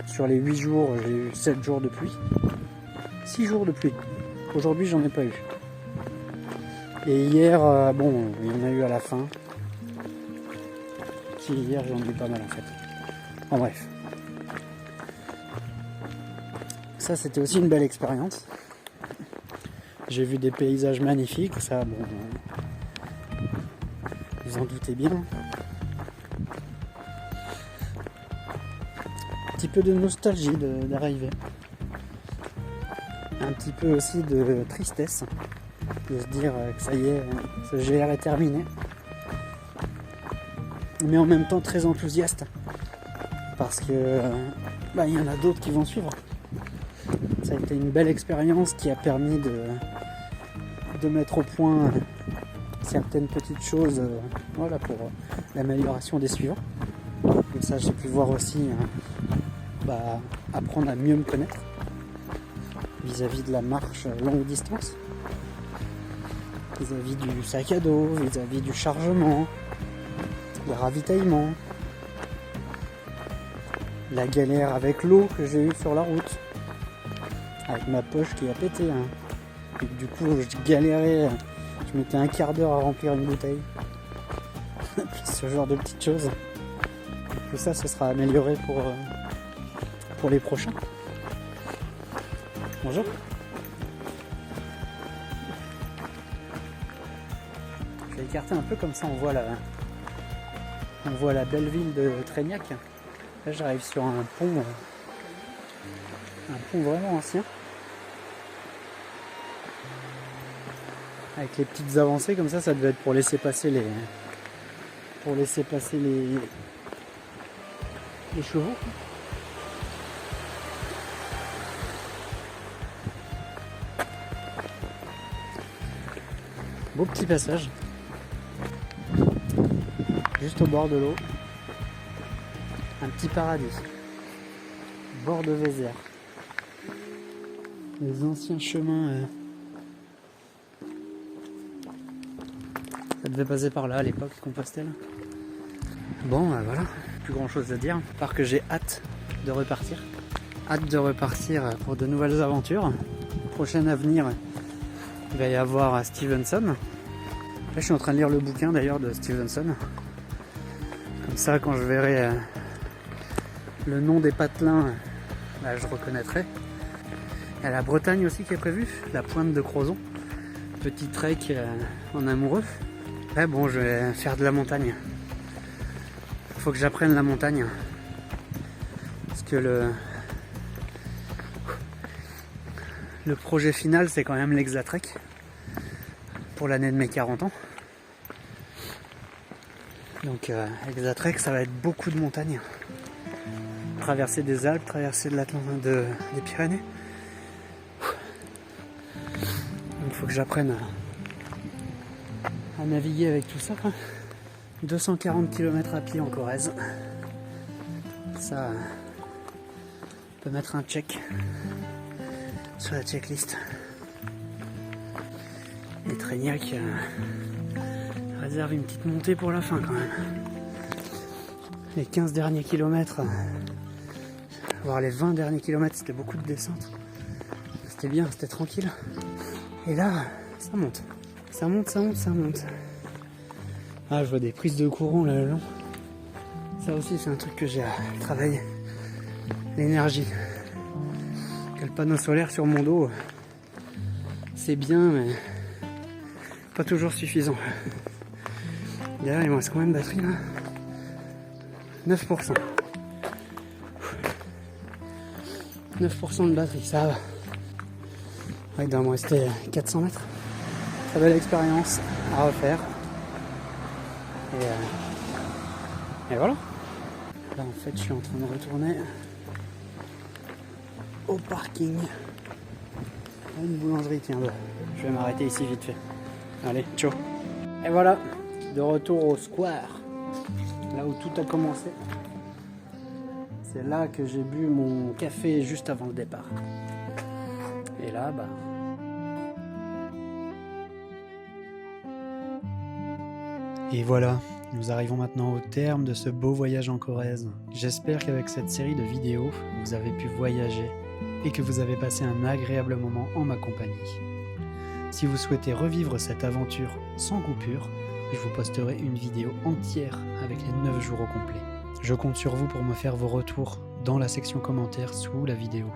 [SPEAKER 2] Sur les 8 jours, j'ai eu 7 jours de pluie. 6 jours de pluie. Aujourd'hui, j'en ai pas eu. Et hier, bon, il y en a eu à la fin. Si, hier, j'en ai eu pas mal en fait. En bref. Ça, c'était aussi une belle expérience. J'ai vu des paysages magnifiques, ça, bon, vous en doutez bien. Un petit peu de nostalgie d'arriver. Un petit peu aussi de tristesse de se dire que ça y est, ce GR est terminé. Mais en même temps très enthousiaste parce que il y en a d'autres qui vont suivre. Ça a été une belle expérience qui a permis de mettre au point certaines petites choses voilà, pour l'amélioration des suivants. Comme ça j'ai pu voir aussi apprendre à mieux me connaître vis-à-vis de la marche longue distance, vis-à-vis du sac à dos, vis-à-vis du chargement, le ravitaillement, la galère avec l'eau que j'ai eue sur la route, avec ma poche qui a pété. Et du coup, je galérais, je mettais un quart d'heure à remplir une bouteille. Ce genre de petites choses. Tout ça, ce sera amélioré pour les prochains. Bonjour. Je vais écarter un peu comme ça, on voit la belle ville de Trégnac. Là, j'arrive sur un pont vraiment ancien. Avec les petites avancées comme ça devait être pour laisser passer pour laisser passer les chevaux. Beau petit passage, juste au bord de l'eau, un petit paradis, bord de Vézère, les anciens chemins, ça devait passer par là à l'époque, Compostelle. Bon, voilà, plus grand chose à dire, à part que j'ai hâte de repartir pour de nouvelles aventures. Prochain avenir, il va y avoir Stevenson. Là, je suis en train de lire le bouquin d'ailleurs de Stevenson. Comme ça, quand je verrai le nom des patelins, là, je reconnaîtrai. Il y a la Bretagne aussi qui est prévue, la pointe de Crozon. Petit trek en amoureux. Ouais, bon, je vais faire de la montagne. Il faut que j'apprenne la montagne. Parce que le projet final, c'est quand même l'Exatrek. Pour l'année de mes 40 ans. Donc Exatrek, ça va être beaucoup de montagnes. Traverser des Alpes, traverser des Pyrénées. Donc il faut que j'apprenne à naviguer avec tout ça. 240 km à pied en Corrèze. Ça, on peut mettre un check sur la checklist. Et Traignac réserve une petite montée pour la fin quand même. Les 15 derniers kilomètres, voire les 20 derniers kilomètres, c'était beaucoup de descente. C'était bien, c'était tranquille. Et là, ça monte. Ça monte, ça monte, ça monte. Ah, je vois des prises de courant là le long. Ça aussi, c'est un truc que j'ai à travailler. L'énergie. Que le panneau solaire sur mon dos, c'est bien, mais pas toujours suffisant. Derrière, il me reste combien de batterie là ? 9%. 9% de batterie, ça va. Ouais, il doit me rester 400 mètres. Très belle expérience à refaire. Et voilà. Là, en fait, je suis en train de retourner au parking. Une boulangerie, tiens, je vais m'arrêter ici vite fait. Allez, ciao. Et voilà, de retour au square, là où tout a commencé. C'est là que j'ai bu mon café juste avant le départ. Et là, bah... Et voilà, nous arrivons maintenant au terme de ce beau voyage en Corrèze. J'espère qu'avec cette série de vidéos, vous avez pu voyager et que vous avez passé un agréable moment en ma compagnie. Si vous souhaitez revivre cette aventure sans coupure, je vous posterai une vidéo entière avec les 9 jours au complet. Je compte sur vous pour me faire vos retours dans la section commentaires sous la vidéo.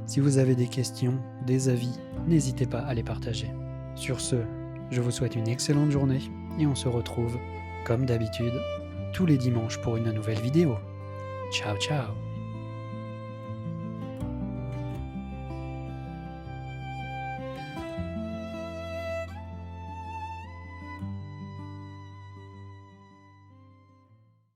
[SPEAKER 2] Si vous avez des questions, des avis, n'hésitez pas à les partager. Sur ce, je vous souhaite une excellente journée et on se retrouve, comme d'habitude, tous les dimanches pour une nouvelle vidéo. Ciao ciao!